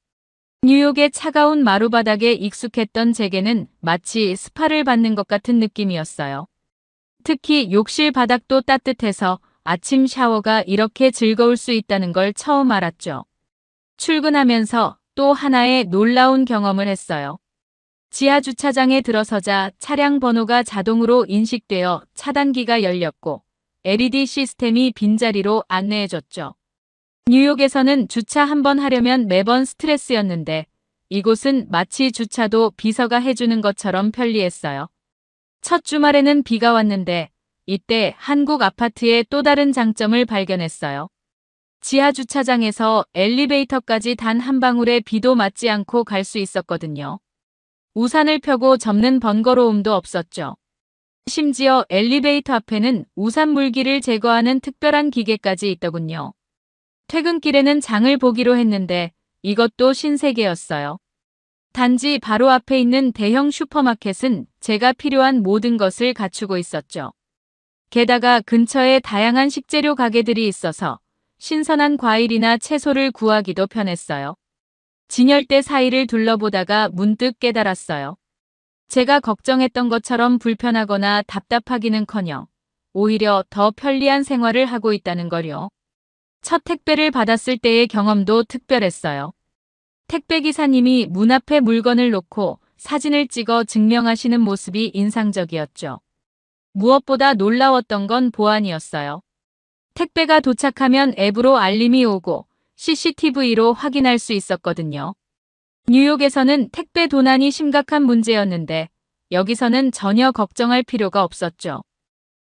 뉴욕의 차가운 마루바닥에 익숙했던 제게는 마치 스파를 받는 것 같은 느낌이었어요. 특히 욕실 바닥도 따뜻해서 아침 샤워가 이렇게 즐거울 수 있다는 걸 처음 알았죠. 출근하면서 또 하나의 놀라운 경험을 했어요. 지하 주차장에 들어서자 차량 번호가 자동으로 인식되어 차단기가 열렸고 LED 시스템이 빈자리로 안내해줬죠. 뉴욕에서는 주차 한 번 하려면 매번 스트레스였는데 이곳은 마치 주차도 비서가 해주는 것처럼 편리했어요. 첫 주말에는 비가 왔는데 이때 한국 아파트의 또 다른 장점을 발견했어요. 지하 주차장에서 엘리베이터까지 단 한 방울의 비도 맞지 않고 갈 수 있었거든요. 우산을 펴고 접는 번거로움도 없었죠. 심지어 엘리베이터 앞에는 우산 물기를 제거하는 특별한 기계까지 있더군요. 퇴근길에는 장을 보기로 했는데 이것도 신세계였어요. 단지 바로 앞에 있는 대형 슈퍼마켓은 제가 필요한 모든 것을 갖추고 있었죠. 게다가 근처에 다양한 식재료 가게들이 있어서 신선한 과일이나 채소를 구하기도 편했어요. 진열대 사이를 둘러보다가 문득 깨달았어요. 제가 걱정했던 것처럼 불편하거나 답답하기는커녕 오히려 더 편리한 생활을 하고 있다는 걸요. 첫 택배를 받았을 때의 경험도 특별했어요. 택배기사님이 문 앞에 물건을 놓고 사진을 찍어 증명하시는 모습이 인상적이었죠. 무엇보다 놀라웠던 건 보안이었어요. 택배가 도착하면 앱으로 알림이 오고 CCTV로 확인할 수 있었거든요. 뉴욕에서는 택배 도난이 심각한 문제였는데 여기서는 전혀 걱정할 필요가 없었죠.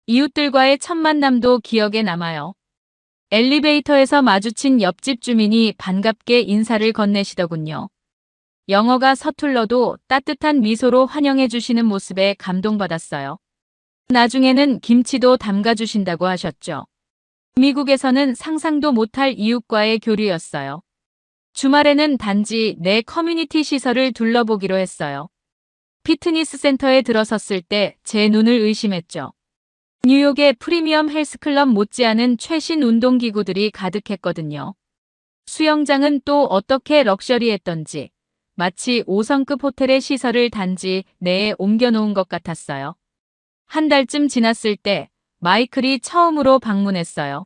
이웃들과의 첫 만남도 기억에 남아요. 엘리베이터에서 마주친 옆집 주민이 반갑게 인사를 건네시더군요. 영어가 서툴러도 따뜻한 미소로 환영해 주시는 모습에 감동받았어요. 나중에는 김치도 담가주신다고 하셨죠. 미국에서는 상상도 못할 이웃과의 교류였어요. 주말에는 단지 내 커뮤니티 시설을 둘러보기로 했어요. 피트니스 센터에 들어섰을 때 제 눈을 의심했죠. 뉴욕의 프리미엄 헬스클럽 못지않은 최신 운동기구들이 가득했거든요. 수영장은 또 어떻게 럭셔리했던지 마치 5성급 호텔의 시설을 단지 내에 옮겨놓은 것 같았어요. 한 달쯤 지났을 때 마이클이 처음으로 방문했어요.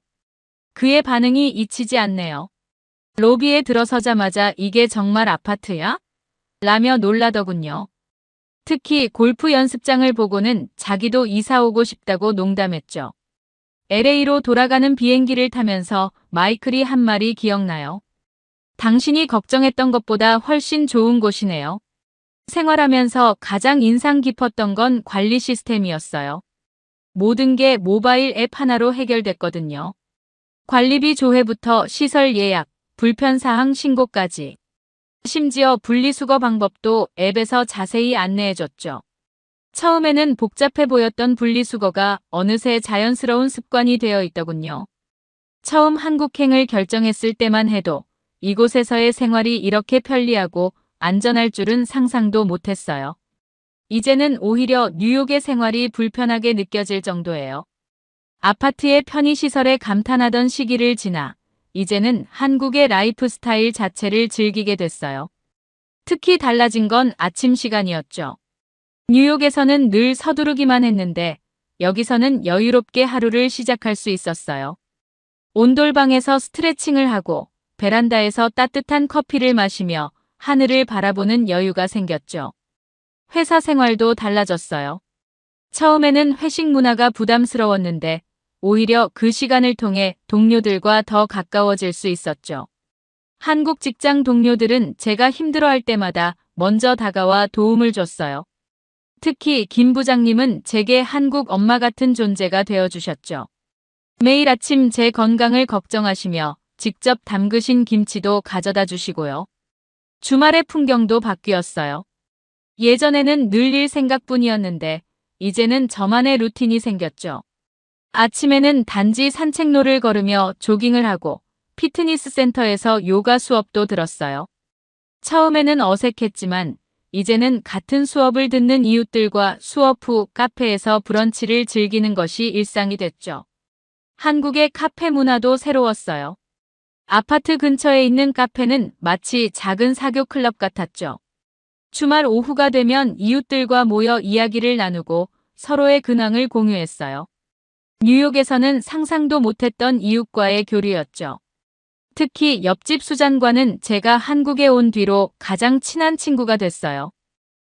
그의 반응이 잊히지 않네요. 로비에 들어서자마자 이게 정말 아파트야? 라며 놀라더군요. 특히 골프 연습장을 보고는 자기도 이사 오고 싶다고 농담했죠. LA로 돌아가는 비행기를 타면서 마이클이 한 말이 기억나요. 당신이 걱정했던 것보다 훨씬 좋은 곳이네요. 생활하면서 가장 인상 깊었던 건 관리 시스템이었어요. 모든 게 모바일 앱 하나로 해결됐거든요. 관리비 조회부터 시설 예약, 불편사항 신고까지. 심지어 분리수거 방법도 앱에서 자세히 안내해줬죠. 처음에는 복잡해 보였던 분리수거가 어느새 자연스러운 습관이 되어 있더군요. 처음 한국행을 결정했을 때만 해도 이곳에서의 생활이 이렇게 편리하고 안전할 줄은 상상도 못했어요. 이제는 오히려 뉴욕의 생활이 불편하게 느껴질 정도예요. 아파트의 편의시설에 감탄하던 시기를 지나 이제는 한국의 라이프 스타일 자체를 즐기게 됐어요. 특히 달라진 건 아침 시간이었죠. 뉴욕에서는 늘 서두르기만 했는데 여기서는 여유롭게 하루를 시작할 수 있었어요. 온돌방에서 스트레칭을 하고 베란다에서 따뜻한 커피를 마시며 하늘을 바라보는 여유가 생겼죠. 회사 생활도 달라졌어요. 처음에는 회식 문화가 부담스러웠는데 오히려 그 시간을 통해 동료들과 더 가까워질 수 있었죠. 한국 직장 동료들은 제가 힘들어할 때마다 먼저 다가와 도움을 줬어요. 특히 김 부장님은 제게 한국 엄마 같은 존재가 되어주셨죠. 매일 아침 제 건강을 걱정하시며 직접 담그신 김치도 가져다 주시고요. 주말의 풍경도 바뀌었어요. 예전에는 늘 일 생각뿐이었는데 이제는 저만의 루틴이 생겼죠. 아침에는 단지 산책로를 걸으며 조깅을 하고 피트니스 센터에서 요가 수업도 들었어요. 처음에는 어색했지만 이제는 같은 수업을 듣는 이웃들과 수업 후 카페에서 브런치를 즐기는 것이 일상이 됐죠. 한국의 카페 문화도 새로웠어요. 아파트 근처에 있는 카페는 마치 작은 사교 클럽 같았죠. 주말 오후가 되면 이웃들과 모여 이야기를 나누고 서로의 근황을 공유했어요. 뉴욕에서는 상상도 못했던 이웃과의 교류였죠. 특히 옆집 수잔과는 제가 한국에 온 뒤로 가장 친한 친구가 됐어요.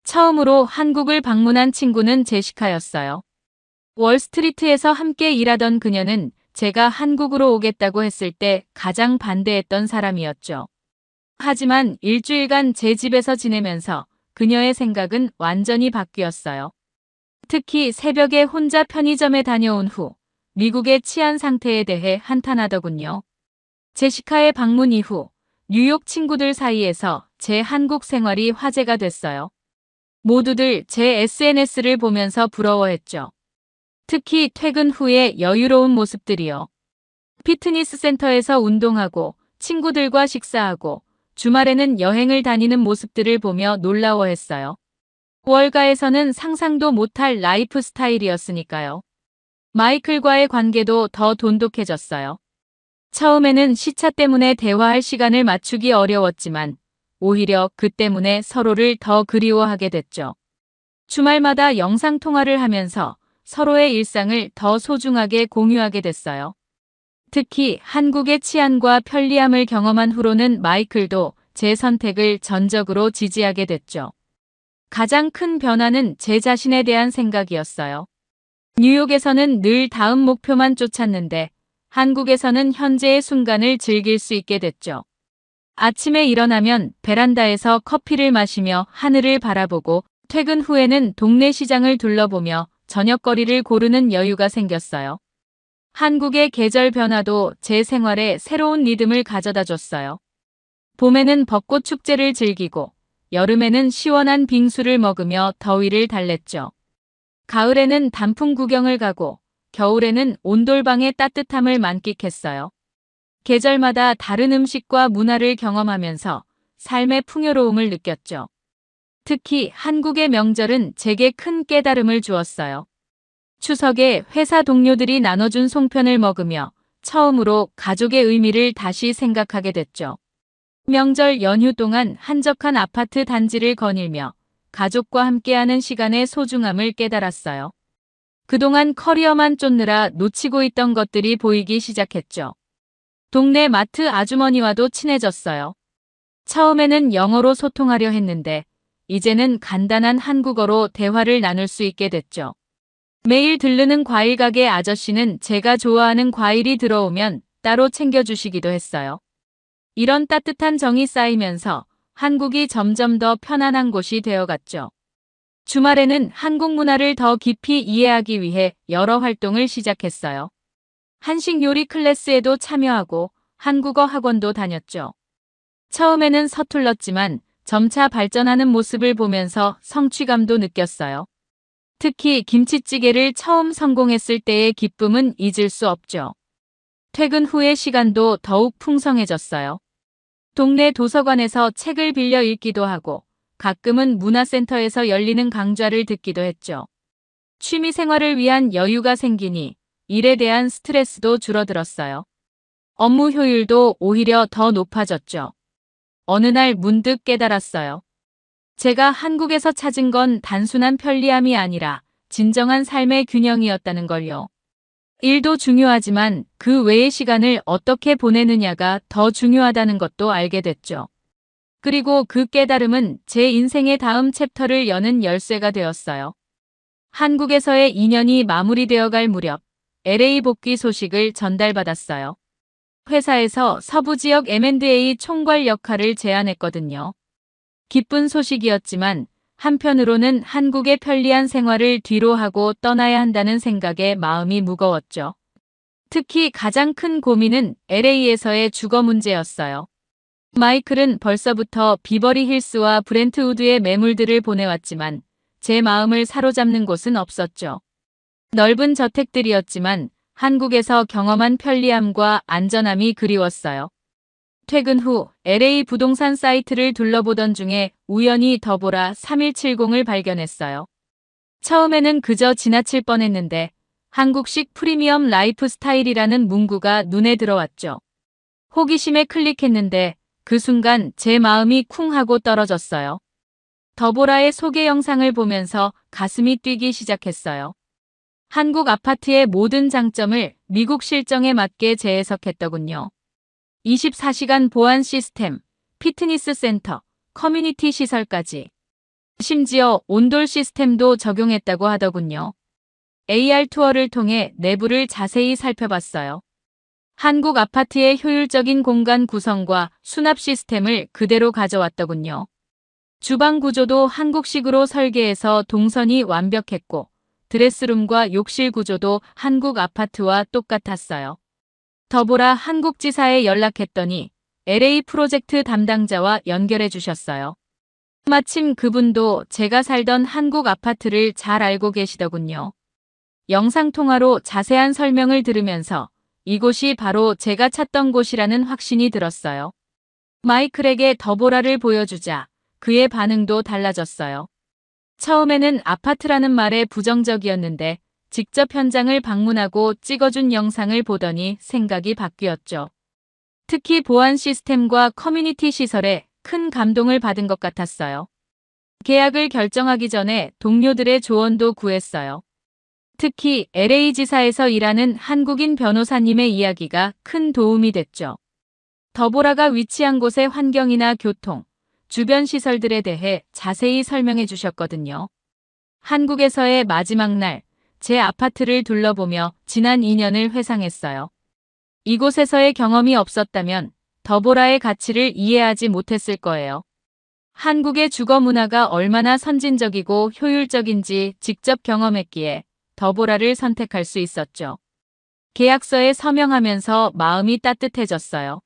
처음으로 한국을 방문한 친구는 제시카였어요. 월스트리트에서 함께 일하던 그녀는 제가 한국으로 오겠다고 했을 때 가장 반대했던 사람이었죠. 하지만 일주일간 제 집에서 지내면서 그녀의 생각은 완전히 바뀌었어요. 특히 새벽에 혼자 편의점에 다녀온 후 미국의 치안 상태에 대해 한탄하더군요. 제시카의 방문 이후 뉴욕 친구들 사이에서 제 한국 생활이 화제가 됐어요. 모두들 제 SNS를 보면서 부러워했죠. 특히 퇴근 후의 여유로운 모습들이요. 피트니스 센터에서 운동하고 친구들과 식사하고 주말에는 여행을 다니는 모습들을 보며 놀라워했어요. 월가에서는 상상도 못할 라이프 스타일이었으니까요. 마이클과의 관계도 더 돈독해졌어요. 처음에는 시차 때문에 대화할 시간을 맞추기 어려웠지만 오히려 그 때문에 서로를 더 그리워하게 됐죠. 주말마다 영상통화를 하면서 서로의 일상을 더 소중하게 공유하게 됐어요. 특히 한국의 치안과 편리함을 경험한 후로는 마이클도 제 선택을 전적으로 지지하게 됐죠. 가장 큰 변화는 제 자신에 대한 생각이었어요. 뉴욕에서는 늘 다음 목표만 쫓았는데 한국에서는 현재의 순간을 즐길 수 있게 됐죠. 아침에 일어나면 베란다에서 커피를 마시며 하늘을 바라보고 퇴근 후에는 동네 시장을 둘러보며 저녁거리를 고르는 여유가 생겼어요. 한국의 계절 변화도 제 생활에 새로운 리듬을 가져다 줬어요. 봄에는 벚꽃 축제를 즐기고 여름에는 시원한 빙수를 먹으며 더위를 달랬죠. 가을에는 단풍 구경을 가고 겨울에는 온돌방의 따뜻함을 만끽했어요. 계절마다 다른 음식과 문화를 경험하면서 삶의 풍요로움을 느꼈죠. 특히 한국의 명절은 제게 큰 깨달음을 주었어요. 추석에 회사 동료들이 나눠준 송편을 먹으며 처음으로 가족의 의미를 다시 생각하게 됐죠. 명절 연휴 동안 한적한 아파트 단지를 거닐며 가족과 함께하는 시간의 소중함을 깨달았어요. 그동안 커리어만 쫓느라 놓치고 있던 것들이 보이기 시작했죠. 동네 마트 아주머니와도 친해졌어요. 처음에는 영어로 소통하려 했는데 이제는 간단한 한국어로 대화를 나눌 수 있게 됐죠. 매일 들르는 과일 가게 아저씨는 제가 좋아하는 과일이 들어오면 따로 챙겨주시기도 했어요. 이런 따뜻한 정이 쌓이면서 한국이 점점 더 편안한 곳이 되어갔죠. 주말에는 한국 문화를 더 깊이 이해하기 위해 여러 활동을 시작했어요. 한식 요리 클래스에도 참여하고 한국어 학원도 다녔죠. 처음에는 서툴렀지만 점차 발전하는 모습을 보면서 성취감도 느꼈어요. 특히 김치찌개를 처음 성공했을 때의 기쁨은 잊을 수 없죠. 퇴근 후의 시간도 더욱 풍성해졌어요. 동네 도서관에서 책을 빌려 읽기도 하고 가끔은 문화센터에서 열리는 강좌를 듣기도 했죠. 취미 생활을 위한 여유가 생기니 일에 대한 스트레스도 줄어들었어요. 업무 효율도 오히려 더 높아졌죠. 어느 날 문득 깨달았어요. 제가 한국에서 찾은 건 단순한 편리함이 아니라 진정한 삶의 균형이었다는 걸요. 일도 중요하지만 그 외의 시간을 어떻게 보내느냐가 더 중요하다는 것도 알게 됐죠. 그리고 그 깨달음은 제 인생의 다음 챕터를 여는 열쇠가 되었어요. 한국에서의 2년이 마무리되어 갈 무렵 LA 복귀 소식을 전달받았어요. 회사에서 서부 지역 M&A 총괄 역할을 제안했거든요. 기쁜 소식이었지만 한편으로는 한국의 편리한 생활을 뒤로 하고 떠나야 한다는 생각에 마음이 무거웠죠. 특히 가장 큰 고민은 LA에서의 주거 문제였어요. 마이클은 벌써부터 비버리 힐스와 브렌트우드의 매물들을 보내왔지만 제 마음을 사로잡는 곳은 없었죠. 넓은 저택들이었지만 한국에서 경험한 편리함과 안전함이 그리웠어요. 퇴근 후 LA 부동산 사이트를 둘러보던 중에 우연히 더보라 3170을 발견했어요. 처음에는 그저 지나칠 뻔했는데 한국식 프리미엄 라이프 스타일이라는 문구가 눈에 들어왔죠. 호기심에 클릭했는데 그 순간 제 마음이 쿵 하고 떨어졌어요. 더보라의 소개 영상을 보면서 가슴이 뛰기 시작했어요. 한국 아파트의 모든 장점을 미국 실정에 맞게 재해석했더군요. 24시간 보안 시스템, 피트니스 센터, 커뮤니티 시설까지. 심지어 온돌 시스템도 적용했다고 하더군요. AR 투어를 통해 내부를 자세히 살펴봤어요. 한국 아파트의 효율적인 공간 구성과 수납 시스템을 그대로 가져왔더군요. 주방 구조도 한국식으로 설계해서 동선이 완벽했고, 드레스룸과 욕실 구조도 한국 아파트와 똑같았어요. 더보라 한국지사에 연락했더니 LA 프로젝트 담당자와 연결해 주셨어요. 마침 그분도 제가 살던 한국 아파트를 잘 알고 계시더군요. 영상통화로 자세한 설명을 들으면서 이곳이 바로 제가 찾던 곳이라는 확신이 들었어요. 마이클에게 더보라를 보여주자 그의 반응도 달라졌어요. 처음에는 아파트라는 말에 부정적이었는데 직접 현장을 방문하고 찍어준 영상을 보더니 생각이 바뀌었죠. 특히 보안 시스템과 커뮤니티 시설에 큰 감동을 받은 것 같았어요. 계약을 결정하기 전에 동료들의 조언도 구했어요. 특히 LA 지사에서 일하는 한국인 변호사님의 이야기가 큰 도움이 됐죠. 더보라가 위치한 곳의 환경이나 교통, 주변 시설들에 대해 자세히 설명해 주셨거든요. 한국에서의 마지막 날, 제 아파트를 둘러보며 지난 2년을 회상했어요. 이곳에서의 경험이 없었다면 더보라의 가치를 이해하지 못했을 거예요. 한국의 주거 문화가 얼마나 선진적이고 효율적인지 직접 경험했기에 더보라를 선택할 수 있었죠. 계약서에 서명하면서 마음이 따뜻해졌어요.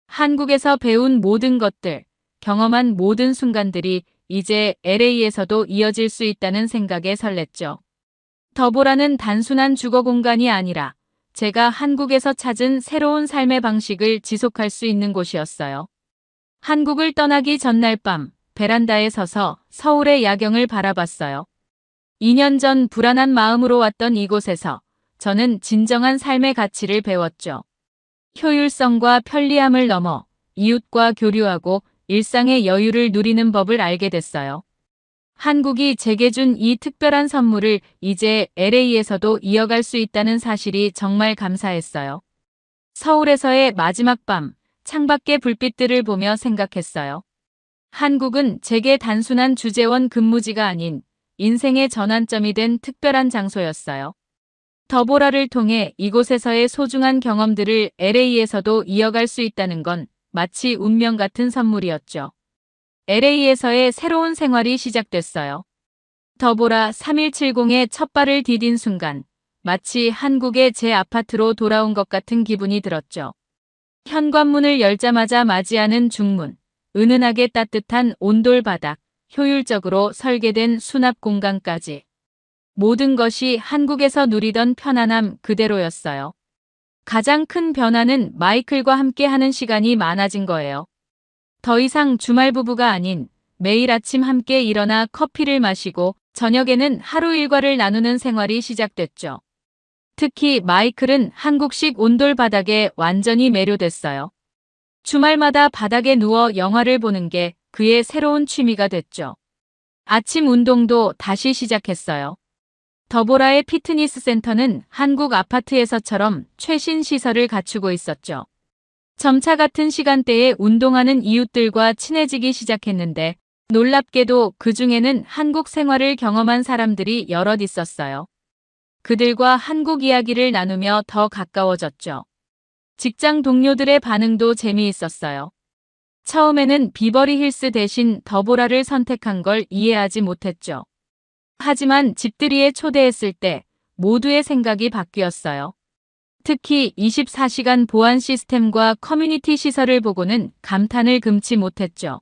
한국에서 배운 모든 것들, 경험한 모든 순간들이 이제 LA에서도 이어질 수 있다는 생각에 설렜죠. 더보라는 단순한 주거 공간이 아니라 제가 한국에서 찾은 새로운 삶의 방식을 지속할 수 있는 곳이었어요. 한국을 떠나기 전날 밤 베란다에 서서 서울의 야경을 바라봤어요. 2년 전 불안한 마음으로 왔던 이곳에서 저는 진정한 삶의 가치를 배웠죠. 효율성과 편리함을 넘어 이웃과 교류하고 일상의 여유를 누리는 법을 알게 됐어요. 한국이 제게 준 이 특별한 선물을 이제 LA에서도 이어갈 수 있다는 사실이 정말 감사했어요. 서울에서의 마지막 밤, 창밖의 불빛들을 보며 생각했어요. 한국은 제게 단순한 주재원 근무지가 아닌 인생의 전환점이 된 특별한 장소였어요. 더보라를 통해 이곳에서의 소중한 경험들을 LA에서도 이어갈 수 있다는 건 마치 운명 같은 선물이었죠. LA에서의 새로운 생활이 시작됐어요. 더보라 3170의 첫 발을 디딘 순간 마치 한국의 제 아파트로 돌아온 것 같은 기분이 들었죠. 현관문을 열자마자 맞이하는 중문, 은은하게 따뜻한 온돌 바닥, 효율적으로 설계된 수납 공간까지. 모든 것이 한국에서 누리던 편안함 그대로였어요. 가장 큰 변화는 마이클과 함께하는 시간이 많아진 거예요. 더 이상 주말 부부가 아닌 매일 아침 함께 일어나 커피를 마시고 저녁에는 하루 일과를 나누는 생활이 시작됐죠. 특히 마이클은 한국식 온돌 바닥에 완전히 매료됐어요. 주말마다 바닥에 누워 영화를 보는 게 그의 새로운 취미가 됐죠. 아침 운동도 다시 시작했어요. 더보라의 피트니스 센터는 한국 아파트에서처럼 최신 시설을 갖추고 있었죠. 점차 같은 시간대에 운동하는 이웃들과 친해지기 시작했는데 놀랍게도 그 중에는 한국 생활을 경험한 사람들이 여럿 있었어요. 그들과 한국 이야기를 나누며 더 가까워졌죠. 직장 동료들의 반응도 재미있었어요. 처음에는 비버리 힐스 대신 더보라를 선택한 걸 이해하지 못했죠. 하지만 집들이에 초대했을 때 모두의 생각이 바뀌었어요. 특히 24시간 보안 시스템과 커뮤니티 시설을 보고는 감탄을 금치 못했죠.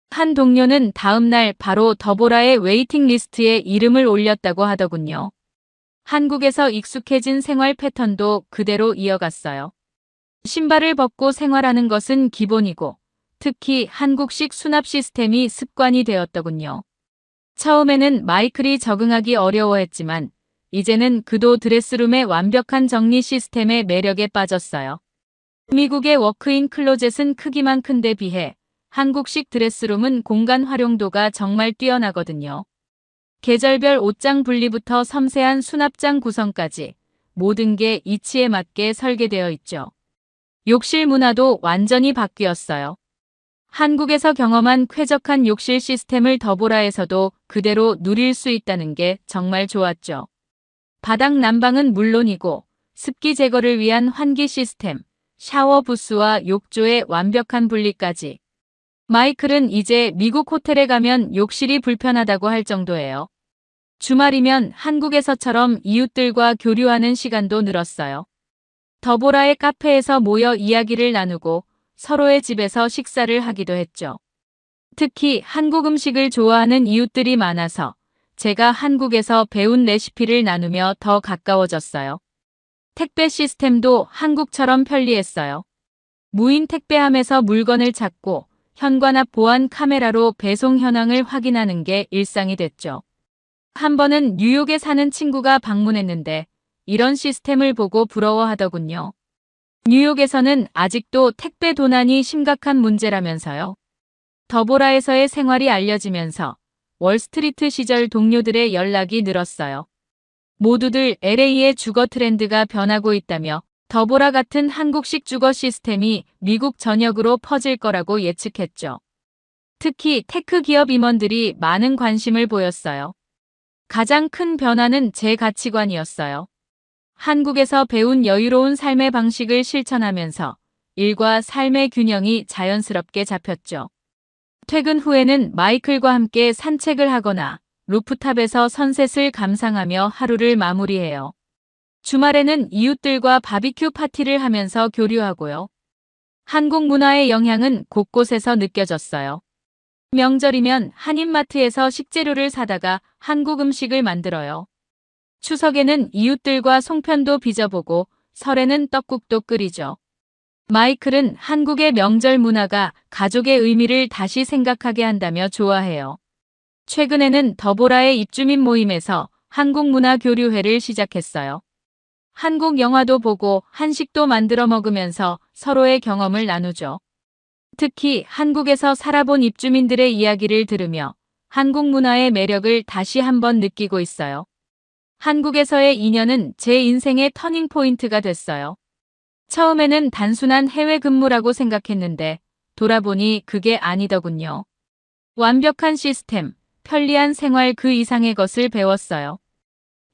한 동료는 다음 날 바로 더보라의 웨이팅 리스트에 이름을 올렸다고 하더군요. 한국에서 익숙해진 생활 패턴도 그대로 이어갔어요. 신발을 벗고 생활하는 것은 기본이고 특히 한국식 수납 시스템이 습관이 되었더군요. 처음에는 마이클이 적응하기 어려워했지만 이제는 그도 드레스룸의 완벽한 정리 시스템의 매력에 빠졌어요. 미국의 워크인 클로젯은 크기만 큰데 비해 한국식 드레스룸은 공간 활용도가 정말 뛰어나거든요. 계절별 옷장 분리부터 섬세한 수납장 구성까지 모든 게 이치에 맞게 설계되어 있죠. 욕실 문화도 완전히 바뀌었어요. 한국에서 경험한 쾌적한 욕실 시스템을 더보라에서도 그대로 누릴 수 있다는 게 정말 좋았죠. 바닥 난방은 물론이고 습기 제거를 위한 환기 시스템, 샤워 부스와 욕조의 완벽한 분리까지. 마이클은 이제 미국 호텔에 가면 욕실이 불편하다고 할 정도예요. 주말이면 한국에서처럼 이웃들과 교류하는 시간도 늘었어요. 더보라의 카페에서 모여 이야기를 나누고 서로의 집에서 식사를 하기도 했죠. 특히 한국 음식을 좋아하는 이웃들이 많아서 제가 한국에서 배운 레시피를 나누며 더 가까워졌어요. 택배 시스템도 한국처럼 편리했어요. 무인 택배함에서 물건을 찾고 현관 앞 보안 카메라로 배송 현황을 확인하는 게 일상이 됐죠. 한 번은 뉴욕에 사는 친구가 방문했는데 이런 시스템을 보고 부러워하더군요. 뉴욕에서는 아직도 택배 도난이 심각한 문제라면서요. 더보라에서의 생활이 알려지면서 월스트리트 시절 동료들의 연락이 늘었어요. 모두들 LA의 주거 트렌드가 변하고 있다며 더보라 같은 한국식 주거 시스템이 미국 전역으로 퍼질 거라고 예측했죠. 특히 테크 기업 임원들이 많은 관심을 보였어요. 가장 큰 변화는 제 가치관이었어요. 한국에서 배운 여유로운 삶의 방식을 실천하면서 일과 삶의 균형이 자연스럽게 잡혔죠. 퇴근 후에는 마이클과 함께 산책을 하거나 루프탑에서 선셋을 감상하며 하루를 마무리해요. 주말에는 이웃들과 바비큐 파티를 하면서 교류하고요. 한국 문화의 영향은 곳곳에서 느껴졌어요. 명절이면 한인마트에서 식재료를 사다가 한국 음식을 만들어요. 추석에는 이웃들과 송편도 빚어보고 설에는 떡국도 끓이죠. 마이클은 한국의 명절 문화가 가족의 의미를 다시 생각하게 한다며 좋아해요. 최근에는 더보라의 입주민 모임에서 한국 문화 교류회를 시작했어요. 한국 영화도 보고 한식도 만들어 먹으면서 서로의 경험을 나누죠. 특히 한국에서 살아본 입주민들의 이야기를 들으며 한국 문화의 매력을 다시 한번 느끼고 있어요. 한국에서의 2년은 제 인생의 터닝포인트가 됐어요. 처음에는 단순한 해외 근무라고 생각했는데 돌아보니 그게 아니더군요. 완벽한 시스템, 편리한 생활 그 이상의 것을 배웠어요.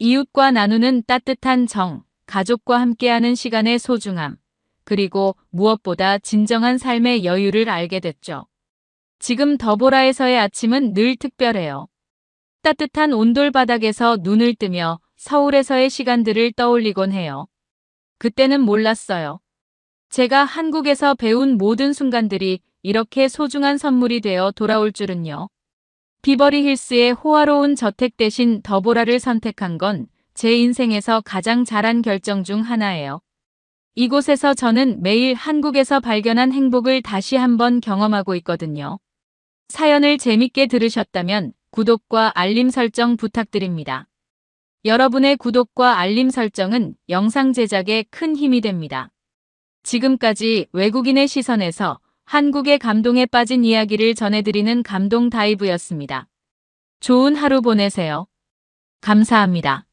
이웃과 나누는 따뜻한 정, 가족과 함께하는 시간의 소중함, 그리고 무엇보다 진정한 삶의 여유를 알게 됐죠. 지금 더보라에서의 아침은 늘 특별해요. 따뜻한 온돌바닥에서 눈을 뜨며 서울에서의 시간들을 떠올리곤 해요. 그때는 몰랐어요. 제가 한국에서 배운 모든 순간들이 이렇게 소중한 선물이 되어 돌아올 줄은요. 비버리 힐스의 호화로운 저택 대신 더보라를 선택한 건 제 인생에서 가장 잘한 결정 중 하나예요. 이곳에서 저는 매일 한국에서 발견한 행복을 다시 한번 경험하고 있거든요. 사연을 재밌게 들으셨다면 구독과 알림 설정 부탁드립니다. 여러분의 구독과 알림 설정은 영상 제작에 큰 힘이 됩니다. 지금까지 외국인의 시선에서 한국의 감동에 빠진 이야기를 전해드리는 감동 다이브였습니다. 좋은 하루 보내세요. 감사합니다.